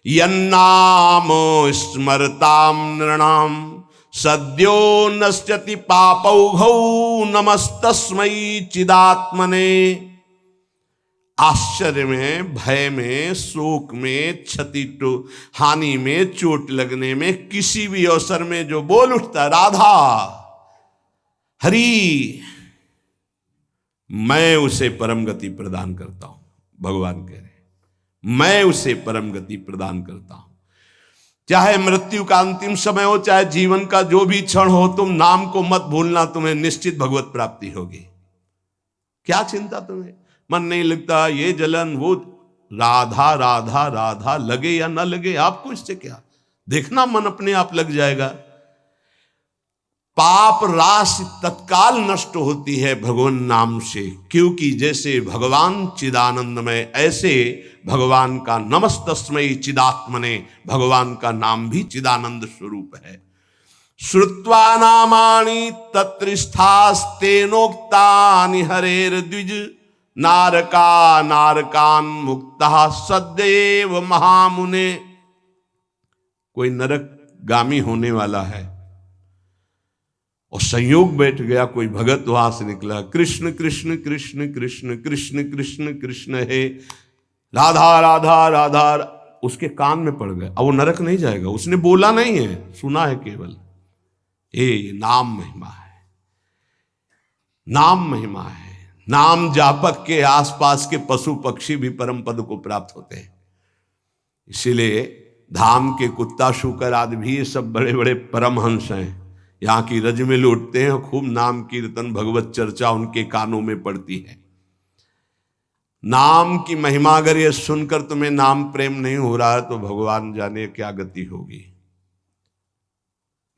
S1: यन्नाम स्मरतां नृणां सद्यो नश्यति पापौघौ नमस्तस्मै चिदात्मने। आश्चर्य में, भय में, शोक में, क्षति हानि में, चोट लगने में, किसी भी अवसर में जो बोल उठता राधा हरि, मैं उसे परम गति प्रदान करता हूं। भगवान कह रहे मैं उसे परम गति प्रदान करता हूं। चाहे मृत्यु का अंतिम समय हो, चाहे जीवन का जो भी क्षण हो, तुम नाम को मत भूलना, तुम्हें निश्चित भगवत प्राप्ति होगी। क्या चिंता तुम्हें, मन नहीं लगता, ये जलन वो, राधा राधा राधा लगे या ना लगे आपको इससे क्या, देखना मन अपने आप लग जाएगा। पाप राशि तत्काल नष्ट होती है भगवान नाम से, क्योंकि जैसे भगवान चिदानंदमय, ऐसे भगवान का नमस्तस्मै चिदात्मने, भगवान का नाम भी चिदानंद स्वरूप है। श्रुत्वा नामानि तत्रिस्थास्तेनोक्तानि हरेर्द्विज, नारका नारकान मुक्ता सदैव महामुने। कोई नरक गामी होने वाला है और संयोग बैठ गया, कोई भगत वहां से निकला, कृष्ण कृष्ण कृष्ण कृष्ण कृष्ण कृष्ण कृष्ण है, राधा राधा राधा, उसके कान में पड़ गया। अब वो नरक नहीं जाएगा, उसने बोला नहीं है, सुना है केवल। ये नाम महिमा है, नाम महिमा है। नाम जापक के आसपास के पशु पक्षी भी परम पद को प्राप्त होते हैं। इसीलिए धाम के कुत्ता शुकर आदि भी ये सब बड़े बड़े परमहंस हैं, यहाँ की रज में लौटते हैं, खूब नाम कीर्तन भगवत चर्चा उनके कानों में पड़ती है। नाम की महिमा अगर ये सुनकर तुम्हें नाम प्रेम नहीं हो रहा है तो भगवान जाने क्या गति होगी।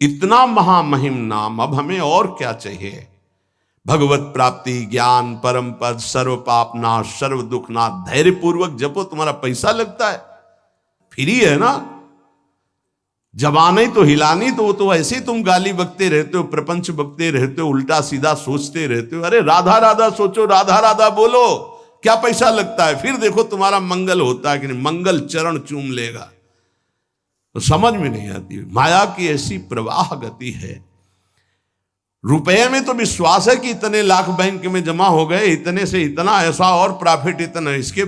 S1: इतना महामहिम नाम, अब हमें और क्या चाहिए। भगवत प्राप्ति, ज्ञान, परम पद, सर्व पाप नाश, सर्व दुख नाश। धैर्य पूर्वक जपो, तुम्हारा पैसा लगता है, फ्री है ना। जबानी तो हिलानी, तो वो तो ऐसे ही तुम गाली बकते रहते हो, प्रपंच बकते रहते हो, उल्टा सीधा सोचते रहते हो। अरे राधा राधा सोचो, राधा राधा बोलो, क्या पैसा लगता है। फिर देखो तुम्हारा मंगल होता है कि नहीं, मंगल चरण चूम लेगा। तो समझ में नहीं आती, माया की ऐसी प्रवाह गति है। रुपए में तो विश्वास है कि इतने लाख बैंक में जमा हो गए, इतने से इतना, ऐसा और प्रॉफिट इतना, इसके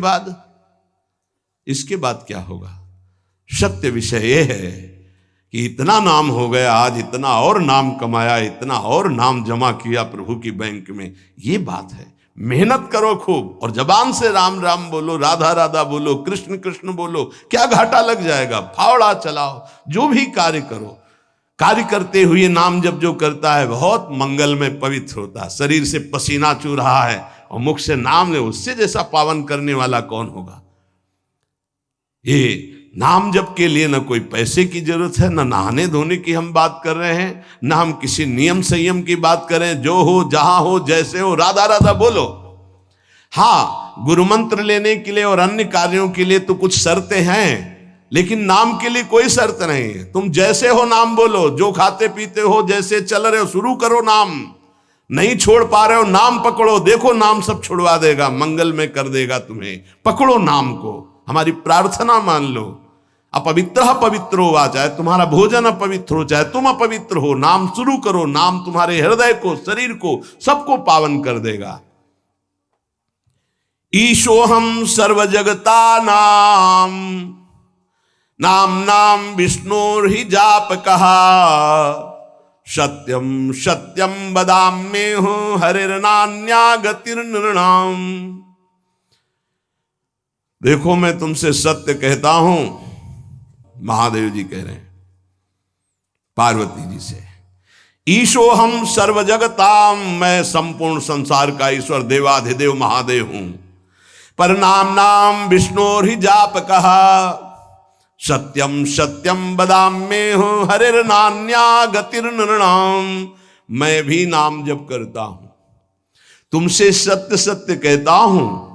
S1: बाद क्या होगा। सत्य विषय यह है कि इतना नाम हो गया, आज इतना और नाम कमाया, इतना और नाम जमा किया प्रभु की बैंक में, ये बात है। मेहनत करो खूब और जबान से राम राम बोलो, राधा राधा बोलो, कृष्ण कृष्ण बोलो, क्या घाटा लग जाएगा। फावड़ा चलाओ, जो भी कार्य करो, कार्य करते हुए नाम जब जो करता है बहुत मंगल में पवित्र होता है। शरीर से पसीना चू रहा है और मुख से नाम ले, उससे जैसा पावन करने वाला कौन होगा। ये नाम जप के लिए न कोई पैसे की जरूरत है, न नहाने धोने की हम बात कर रहे हैं, न हम किसी नियम संयम की बात करें। जो हो, जहां हो, जैसे हो, राधा राधा बोलो। हाँ, गुरु मंत्र लेने के लिए और अन्य कार्यों के लिए तो कुछ शर्तें हैं, लेकिन नाम के लिए कोई शर्त नहीं है। तुम जैसे हो नाम बोलो, जो खाते पीते हो, जैसे चल रहे हो, शुरू करो नाम। नहीं छोड़ पा रहे हो, नाम पकड़ो, देखो नाम सब छुड़वा देगा, मंगल में कर देगा तुम्हें। पकड़ो नाम को, हमारी प्रार्थना मान लो। अपवित्र पवित्र हो, चाहे तुम्हारा भोजन अपवित्र हो, चाहे तुम अपवित्र हो, नाम शुरू करो। नाम तुम्हारे हृदय को, शरीर को, सबको पावन कर देगा। ईशोहम सर्व जगता नाम, नाम नाम विष्णुर ही जाप कहा, सत्यम सत्यम बदाम्ये हूं हरिर्नान्या गतिर्नृणाम। देखो मैं तुमसे सत्य कहता हूं, महादेव जी कह रहे हैं पार्वती जी से। ईशो हम सर्व जगताम, मैं संपूर्ण संसार का ईश्वर देवाधिदेव महादेव हूं। पर नाम नाम विष्णुर ही जाप कहा, सत्यम सत्यम बदाम्ये हूं हरिर्नान्या गतिर्नृणाम। मैं भी नाम जप करता हूं, तुमसे सत्य सत्य कहता हूं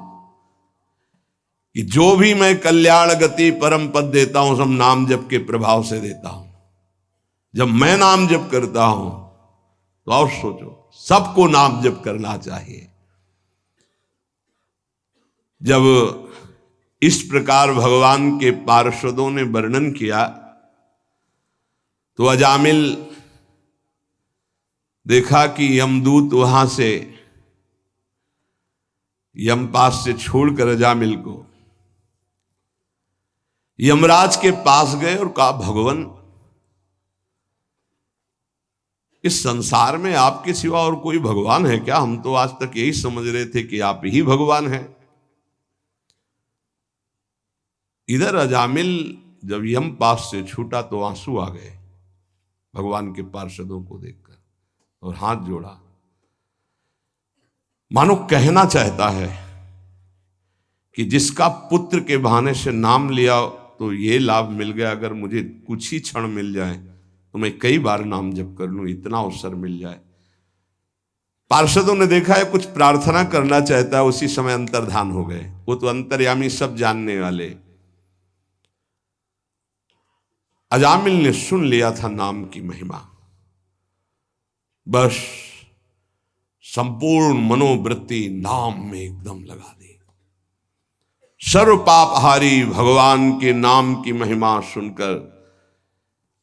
S1: कि जो भी मैं कल्याण गति परम पद देता हूं, सब नाम जप के प्रभाव से देता हूं। जब मैं नाम जप करता हूं तो और सोचो, सबको नाम जप करना चाहिए। जब इस प्रकार भगवान के पार्षदों ने वर्णन किया तो अजामिल देखा कि यमदूत वहां से यमपास से छोड़कर अजामिल को यमराज के पास गए और कहा, भगवान इस संसार में आपके सिवा और कोई भगवान है क्या? हम तो आज तक यही समझ रहे थे कि आप ही भगवान हैं। इधर अजामिल जब यम पास से छूटा तो आंसू आ गए भगवान के पार्षदों को देखकर, और हाथ जोड़ा, मानो कहना चाहता है कि जिसका पुत्र के बहाने से नाम लिया तो ये लाभ मिल गया, अगर मुझे कुछ ही क्षण मिल जाए तो मैं कई बार नाम जप कर लूं, इतना अवसर मिल जाए। पार्षदों ने देखा है कुछ प्रार्थना करना चाहता है, उसी समय अंतर्धान हो गए। वो तो अंतर्यामी, सब जानने वाले। अजामिल ने सुन लिया था नाम की महिमा, बस संपूर्ण मनोवृत्ति नाम में एकदम लगा दी। सर्व पापहारी भगवान के नाम की महिमा सुनकर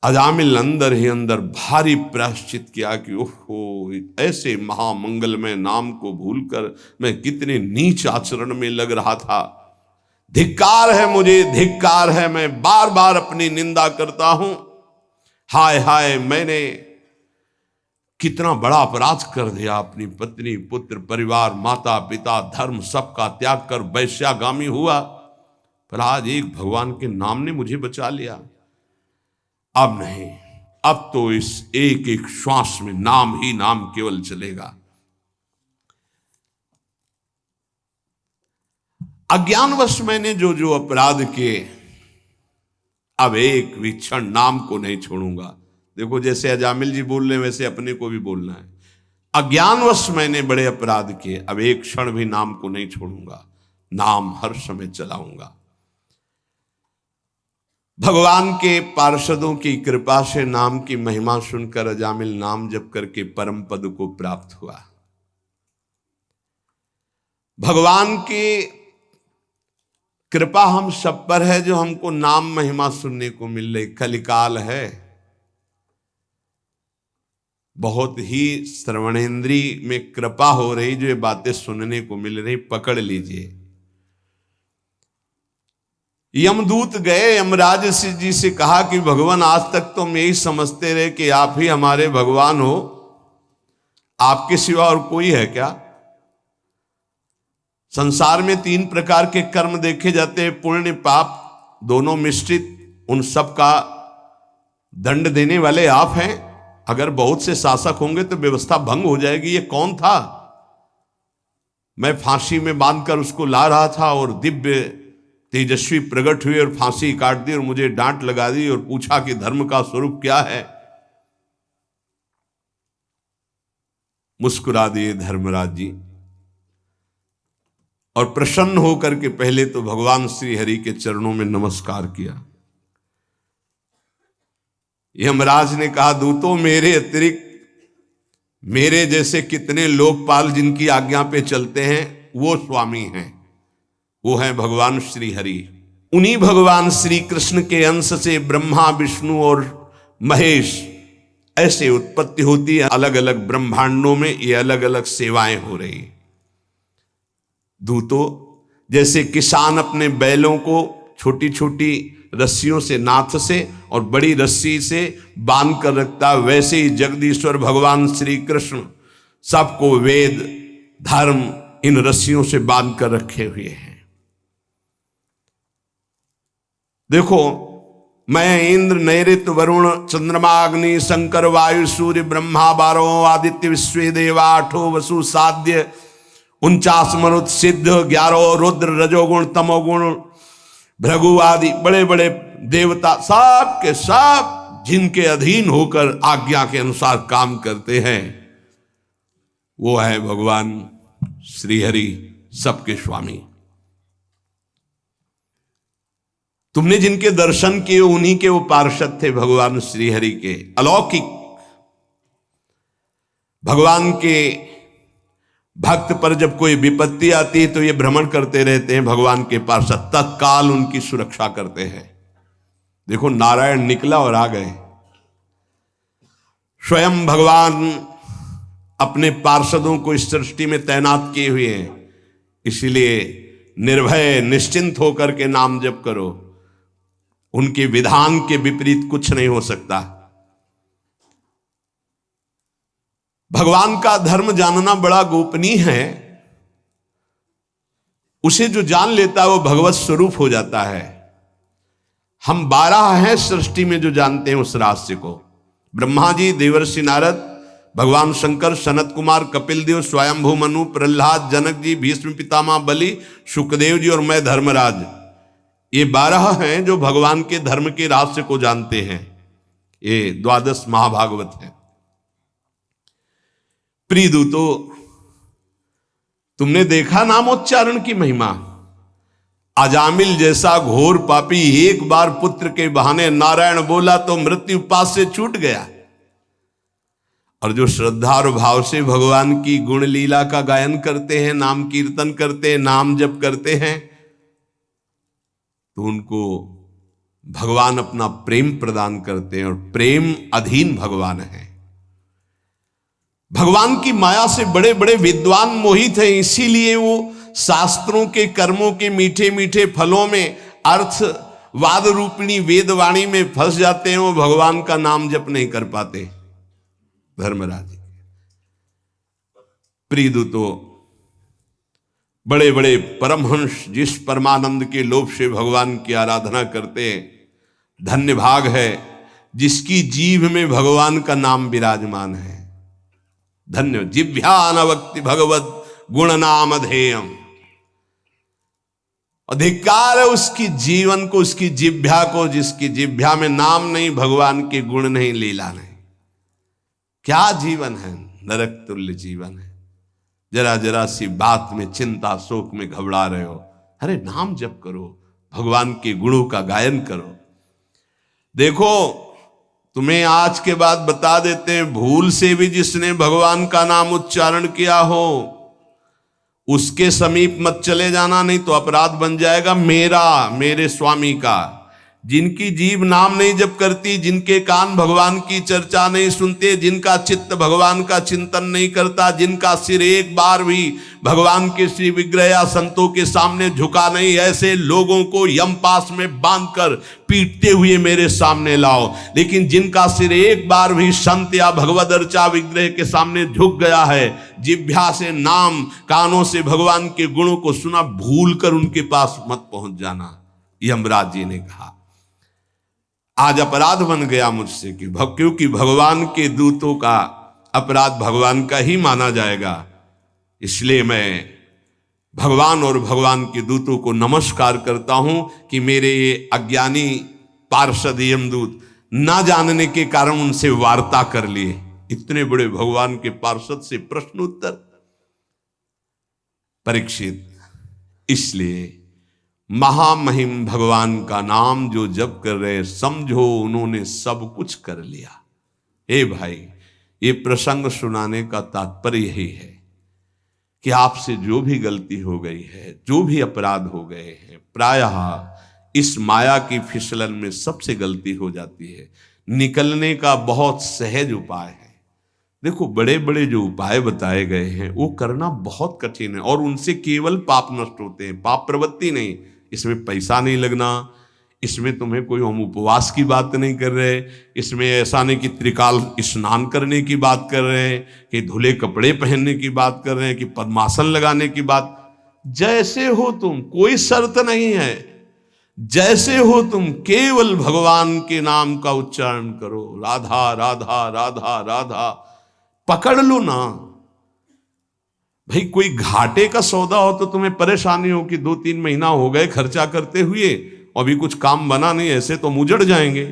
S1: अजामिल अंदर ही अंदर भारी प्रायश्चित किया कि ओहो, ऐसे महामंगलमय नाम को भूलकर मैं कितने नीच आचरण में लग रहा था। धिक्कार है मुझे, धिक्कार है, मैं बार बार अपनी निंदा करता हूं। हाय हाय, मैंने कितना बड़ा अपराध कर दिया। अपनी पत्नी, पुत्र, परिवार, माता पिता, धर्म सबका त्याग कर वैश्यागामी हुआ, पर आज एक भगवान के नाम ने मुझे बचा लिया। अब नहीं, अब तो इस एक एक श्वास में नाम ही नाम केवल चलेगा। अज्ञानवश मैंने जो जो अपराध किए, अब एक भी क्षण नाम को नहीं छोड़ूंगा। देखो, जैसे अजामिल जी बोल रहे हैं वैसे अपने को भी बोलना है। अज्ञानवश मैंने बड़े अपराध किए, अब एक क्षण भी नाम को नहीं छोड़ूंगा, नाम हर समय चलाऊंगा। भगवान के पार्षदों की कृपा से नाम की महिमा सुनकर अजामिल नाम जप करके परम पद को प्राप्त हुआ। भगवान की कृपा हम सब पर है, जो हमको नाम महिमा सुनने को मिल रही। कलिकाल है, बहुत ही श्रवणेंद्री में कृपा हो रही, जो ये बातें सुनने को मिल रही, पकड़ लीजिए। यमदूत गए, यमराज जी से कहा कि भगवान, आज तक तो हम यही समझते रहे कि आप ही हमारे भगवान हो, आपके सिवा और कोई है क्या? संसार में 3 प्रकार के कर्म देखे जाते हैं, पुण्य पाप दोनों मिश्रित। उन सब का दंड देने वाले आप हैं। अगर बहुत से शासक होंगे तो व्यवस्था भंग हो जाएगी। ये कौन था? मैं फांसी में बांधकर उसको ला रहा था और दिव्य तेजस्वी प्रकट हुए और फांसी काट दी और मुझे डांट लगा दी और पूछा कि धर्म का स्वरूप क्या है। मुस्कुरा दिए धर्मराज जी और प्रसन्न होकर के पहले तो भगवान श्री हरि के चरणों में नमस्कार किया। यमराज ने कहा, दूतों, मेरे अतिरिक्त मेरे जैसे कितने लोकपाल जिनकी आज्ञा पे चलते हैं, वो स्वामी हैं, वो हैं भगवान श्री हरि। उन्हीं भगवान श्री कृष्ण के अंश से ब्रह्मा, विष्णु और महेश ऐसे उत्पत्ति होती है। अलग अलग ब्रह्मांडों में ये अलग अलग सेवाएं हो रही। दूतों, जैसे किसान अपने बैलों को छोटी छोटी रस्सियों से, नाथ से और बड़ी रस्सी से बांध कर रखता, वैसे ही जगदीश्वर भगवान श्री कृष्ण सबको वेद, धर्म इन रस्सियों से बांध कर रखे हुए हैं। देखो, मैं इंद्र, नैऋत्य, वरुण, चंद्रमा, अग्नि, शंकर, वायु, सूर्य, ब्रह्मा, 12 आदित्य, विश्व देवा, 8 वसु, साध्य, 49 मरुत, सिद्ध, 11 रुद्र, रजोगुण, तमोगुण, भृगु आदि बड़े बड़े देवता, सब के सब जिनके अधीन होकर आज्ञा के अनुसार काम करते हैं, वो है भगवान श्री हरि, सबके स्वामी। तुमने जिनके दर्शन किए उन्हीं के वो पार्षद थे, भगवान श्री हरि के अलौकिक। भगवान के भक्त पर जब कोई विपत्ति आती है तो ये भ्रमण करते रहते हैं भगवान के पार्षद, तत्काल उनकी सुरक्षा करते हैं। देखो, नारायण निकला और आ गए। स्वयं भगवान अपने पार्षदों को इस सृष्टि में तैनात किए हुए हैं, इसलिए निर्भय निश्चिंत होकर के नाम जप करो। उनके विधान के विपरीत कुछ नहीं हो सकता। भगवान का धर्म जानना बड़ा गोपनीय है। उसे जो जान लेता है वो भगवत स्वरूप हो जाता है। हम 12 हैं सृष्टि में जो जानते हैं उस रहस्य को। ब्रह्मा जी, देवर्षि नारद, भगवान शंकर, सनत कुमार, कपिल देव, स्वयंभू मनु, प्रहलाद, जनक जी, भीष्म पितामह बलि, सुखदेव जी और मैं धर्मराज। ये 12 हैं जो भगवान के धर्म के रहस्य को जानते हैं। ये 12 महाभागवत है। प्रिय दूतो, तुमने देखा नामोच्चारण की महिमा। अजामिल जैसा घोर पापी एक बार पुत्र के बहाने नारायण बोला तो मृत्यु पास से छूट गया। और जो श्रद्धा और भाव से भगवान की गुण लीला का गायन करते हैं, नाम कीर्तन करते हैं, नाम जप करते हैं, तो उनको भगवान अपना प्रेम प्रदान करते हैं और प्रेम अधीन भगवान है। भगवान की माया से बड़े बड़े विद्वान मोहित हैं, इसीलिए वो शास्त्रों के कर्मों के मीठे मीठे फलों में अर्थवाद रूपिणी वेदवाणी में फंस जाते हैं। वो भगवान का नाम जप नहीं कर पाते। धर्मराज, प्रिय दूतो, बड़े बड़े परमहंस जिस परमानंद के लोभ से भगवान की आराधना करते हैं, धन्य भाग है जिसकी जीभ में भगवान का नाम विराजमान है। धन्य जिभ्यानवक्ति भगवत गुण नाम अधेयम। अधिकार है उसकी जीवन को, उसकी जिभ्या को, जिसकी जिभ्या में नाम नहीं, भगवान के गुण नहीं, लीला नहीं। क्या जीवन है, नरक तुल्य जीवन है। जरा जरा सी बात में चिंता शोक में घबरा रहे हो, अरे नाम जप करो, भगवान के गुणों का गायन करो। देखो, तुम्हें आज के बाद बता देते हैं, भूल से भी जिसने भगवान का नाम उच्चारण किया हो उसके समीप मत चले जाना, नहीं तो अपराध बन जाएगा मेरा, मेरे स्वामी का। जिनकी जीभ नाम नहीं जप करती, जिनके कान भगवान की चर्चा नहीं सुनते, जिनका चित्त भगवान का चिंतन नहीं करता, जिनका सिर एक बार भी भगवान के श्री विग्रह या संतों के सामने झुका नहीं, ऐसे लोगों को यमपास में बांधकर पीटते हुए मेरे सामने लाओ। लेकिन जिनका सिर एक बार भी संत या भगवद अर्चा विग्रह के सामने झुक गया है, जिभ्या से नाम, कानों से भगवान के गुणों को सुना, भूल कर उनके पास मत पहुंच जाना। यमराज जी ने कहा, आज अपराध बन गया मुझसे कि क्योंकि भगवान के दूतों का अपराध भगवान का ही माना जाएगा, इसलिए मैं भगवान और भगवान के दूतों को नमस्कार करता हूं कि मेरे ये अज्ञानी पार्षद यमदूत ना जानने के कारण उनसे वार्ता कर लिए। इतने बड़े भगवान के पार्षद से प्रश्न उत्तर। परीक्षित, इसलिए महामहिम भगवान का नाम जो जप कर रहे, समझो उन्होंने सब कुछ कर लिया। ए भाई, ये प्रसंग सुनाने का तात्पर्य यही है कि आपसे जो भी गलती हो गई है, जो भी अपराध हो गए हैं, प्रायः इस माया की फिसलन में सबसे गलती हो जाती है। निकलने का बहुत सहज उपाय है। देखो, बड़े बड़े जो उपाय बताए गए हैं वो करना बहुत कठिन है और उनसे केवल पाप नष्ट होते हैं, पाप प्रवृत्ति नहीं। इसमें पैसा नहीं लगना, इसमें तुम्हें कोई हम उपवास की बात नहीं कर रहे, इसमें ऐसा नहीं कि त्रिकाल स्नान करने की बात कर रहे हैं, कि धुले कपड़े पहनने की बात कर रहे हैं, कि पद्मासन लगाने की बात। जैसे हो तुम, कोई शर्त नहीं है, जैसे हो तुम, केवल भगवान के नाम का उच्चारण करो। राधा राधा राधा राधा पकड़ लो ना भाई। कोई घाटे का सौदा हो तो तुम्हें परेशानी हो कि 2-3 महीना हो गए खर्चा करते हुए, अभी कुछ काम बना नहीं, ऐसे तो मुजड़ जाएंगे।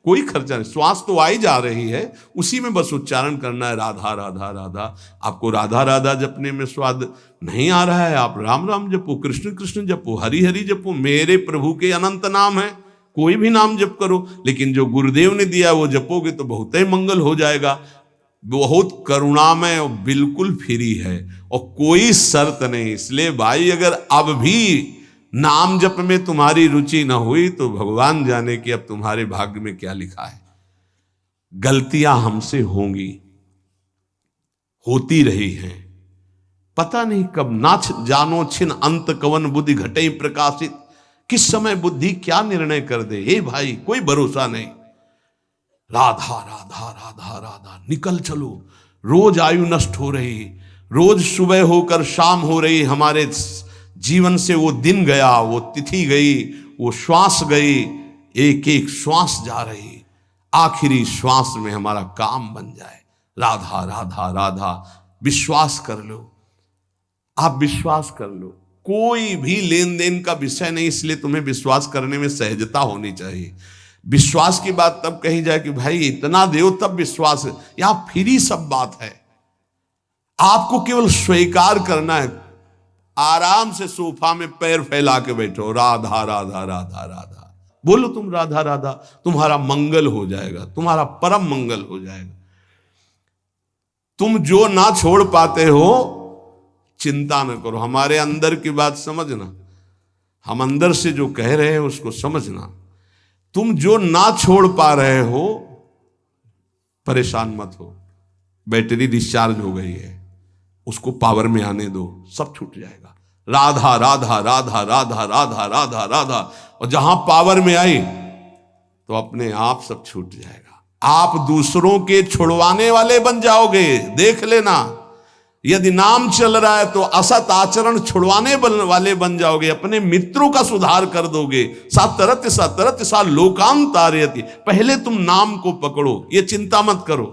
S1: कोई खर्चा नहीं, श्वास तो आई जा रही है, उसी में बस उच्चारण करना है, राधा राधा राधा। आपको राधा राधा जपने में स्वाद नहीं आ रहा है, आप राम राम जपो, कृष्ण कृष्ण जपो, हरि हरि जपो। मेरे प्रभु के अनंत नाम है, कोई भी नाम जप करो, लेकिन जो गुरुदेव ने दिया वो जपोगे तो बहुत ही मंगल हो जाएगा। बहुत करुणामय और बिल्कुल फ्री है और कोई शर्त नहीं। इसलिए भाई, अगर अब भी नाम जप में तुम्हारी रुचि ना हुई तो भगवान जाने कि अब तुम्हारे भाग्य में क्या लिखा है। गलतियां हमसे होंगी, होती रही हैं, पता नहीं कब। ना जानो छिन अंत कवन बुद्धि घटे प्रकाशित, किस समय बुद्धि क्या निर्णय कर दे। हे भाई, कोई भरोसा नहीं। राधा राधा राधा राधा, निकल चलो। रोज आयु नष्ट हो रही, रोज सुबह होकर शाम हो रही, हमारे जीवन से वो दिन गया, वो तिथि गई, वो श्वास गई। एक एक श्वास जा रही, आखिरी श्वास में हमारा काम बन जाए। राधा राधा राधा, विश्वास कर लो, आप विश्वास कर लो। कोई भी लेन देन का विषय नहीं, इसलिए तुम्हें विश्वास करने में सहजता होनी चाहिए। विश्वास की बात तब कही जाए कि भाई इतना दो तब विश्वास है, यहां फ्री सब बात है। आपको केवल स्वीकार करना है। आराम से सोफा में पैर फैला के बैठो, राधा राधा राधा राधा बोलो, तुम राधा राधा, तुम्हारा मंगल हो जाएगा, तुम्हारा परम मंगल हो जाएगा। तुम जो ना छोड़ पाते हो चिंता न करो, हमारे अंदर की बात समझना, हम अंदर से जो कह रहे हैं उसको समझना। तुम जो ना छोड़ पा रहे हो परेशान मत हो, बैटरी डिस्चार्ज हो गई है, उसको पावर में आने दो, सब छूट जाएगा। राधा राधा राधा राधा राधा राधा राधा, और जहां पावर में आई तो अपने आप सब छूट जाएगा। आप दूसरों के छुड़वाने वाले बन जाओगे। देख लेना, यदि नाम चल रहा है तो असत आचरण छुड़वाने वाले बन जाओगे, अपने मित्रों का सुधार कर दोगे। सतरत सतरत सा लोकांतारयति, पहले तुम नाम को पकड़ो, ये चिंता मत करो।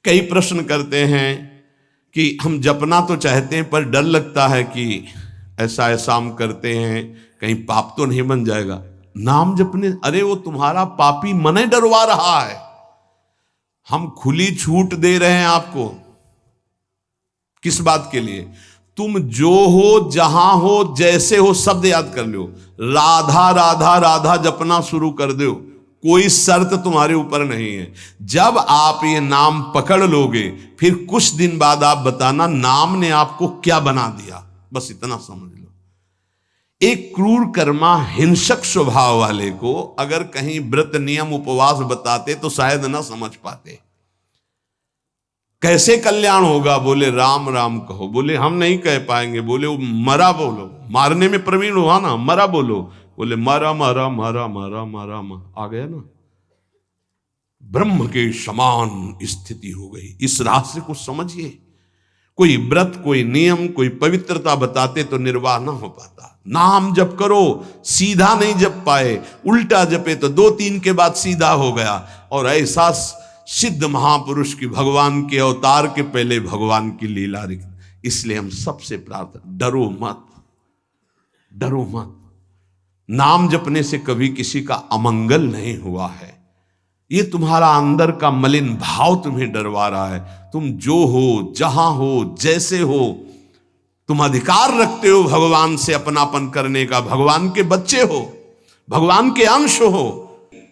S1: कई प्रश्न करते हैं कि हम जपना तो चाहते हैं पर डर लगता है कि ऐसा ऐसा हम करते हैं, कहीं पाप तो नहीं बन जाएगा। नाम जपने, अरे वो तुम्हारा पापी मन डरवा रहा है। हम खुली छूट दे रहे हैं आपको। किस बात के लिए? तुम जो हो, जहां हो, जैसे हो, शब्द याद कर लो। राधा राधा राधा जपना शुरू कर दो, कोई शर्त तुम्हारे ऊपर नहीं है। जब आप ये नाम पकड़ लोगे, फिर कुछ दिन बाद आप बताना नाम ने आपको क्या बना दिया। बस इतना समझ लो। एक क्रूर कर्मा हिंसक स्वभाव वाले को अगर कहीं व्रत नियम उपवास बताते तो शायद ना समझ पाते। कैसे कल्याण होगा? बोले राम राम कहो। बोले हम नहीं कह पाएंगे। बोले वो मरा बोलो, मारने में प्रवीण हुआ ना, मरा बोलो। बोले मरा मरा मरा मरा मरा आ गया ना, ब्रह्म के समान स्थिति हो गई। इस रहस्य को समझिए। कोई व्रत, कोई नियम, कोई पवित्रता बताते तो निर्वाह ना हो पाता। नाम जप करो, सीधा नहीं जप पाए, उल्टा जपे तो 2-3 के बाद सीधा हो गया। और ऐसा सिद्ध महापुरुष की भगवान के अवतार के पहले भगवान की लीला। इसलिए हम सबसे प्रार्थना, डरो मत, डरो मत। नाम जपने से कभी किसी का अमंगल नहीं हुआ है। ये तुम्हारा अंदर का मलिन भाव तुम्हें डरवा रहा है। तुम जो हो, जहां हो, जैसे हो, तुम अधिकार रखते हो भगवान से अपनापन करने का। भगवान के बच्चे हो, भगवान के अंश हो,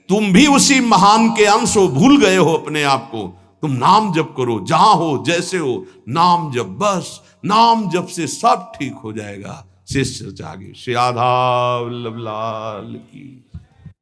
S1: तुम भी उसी महान के अंश हो। भूल गए हो अपने आप को। तुम नाम जप करो, जहां हो, जैसे हो, नाम जप। बस नाम जप से सब ठीक हो जाएगा। शिष्य जागे। श्री राधा वल्लभ लाल की।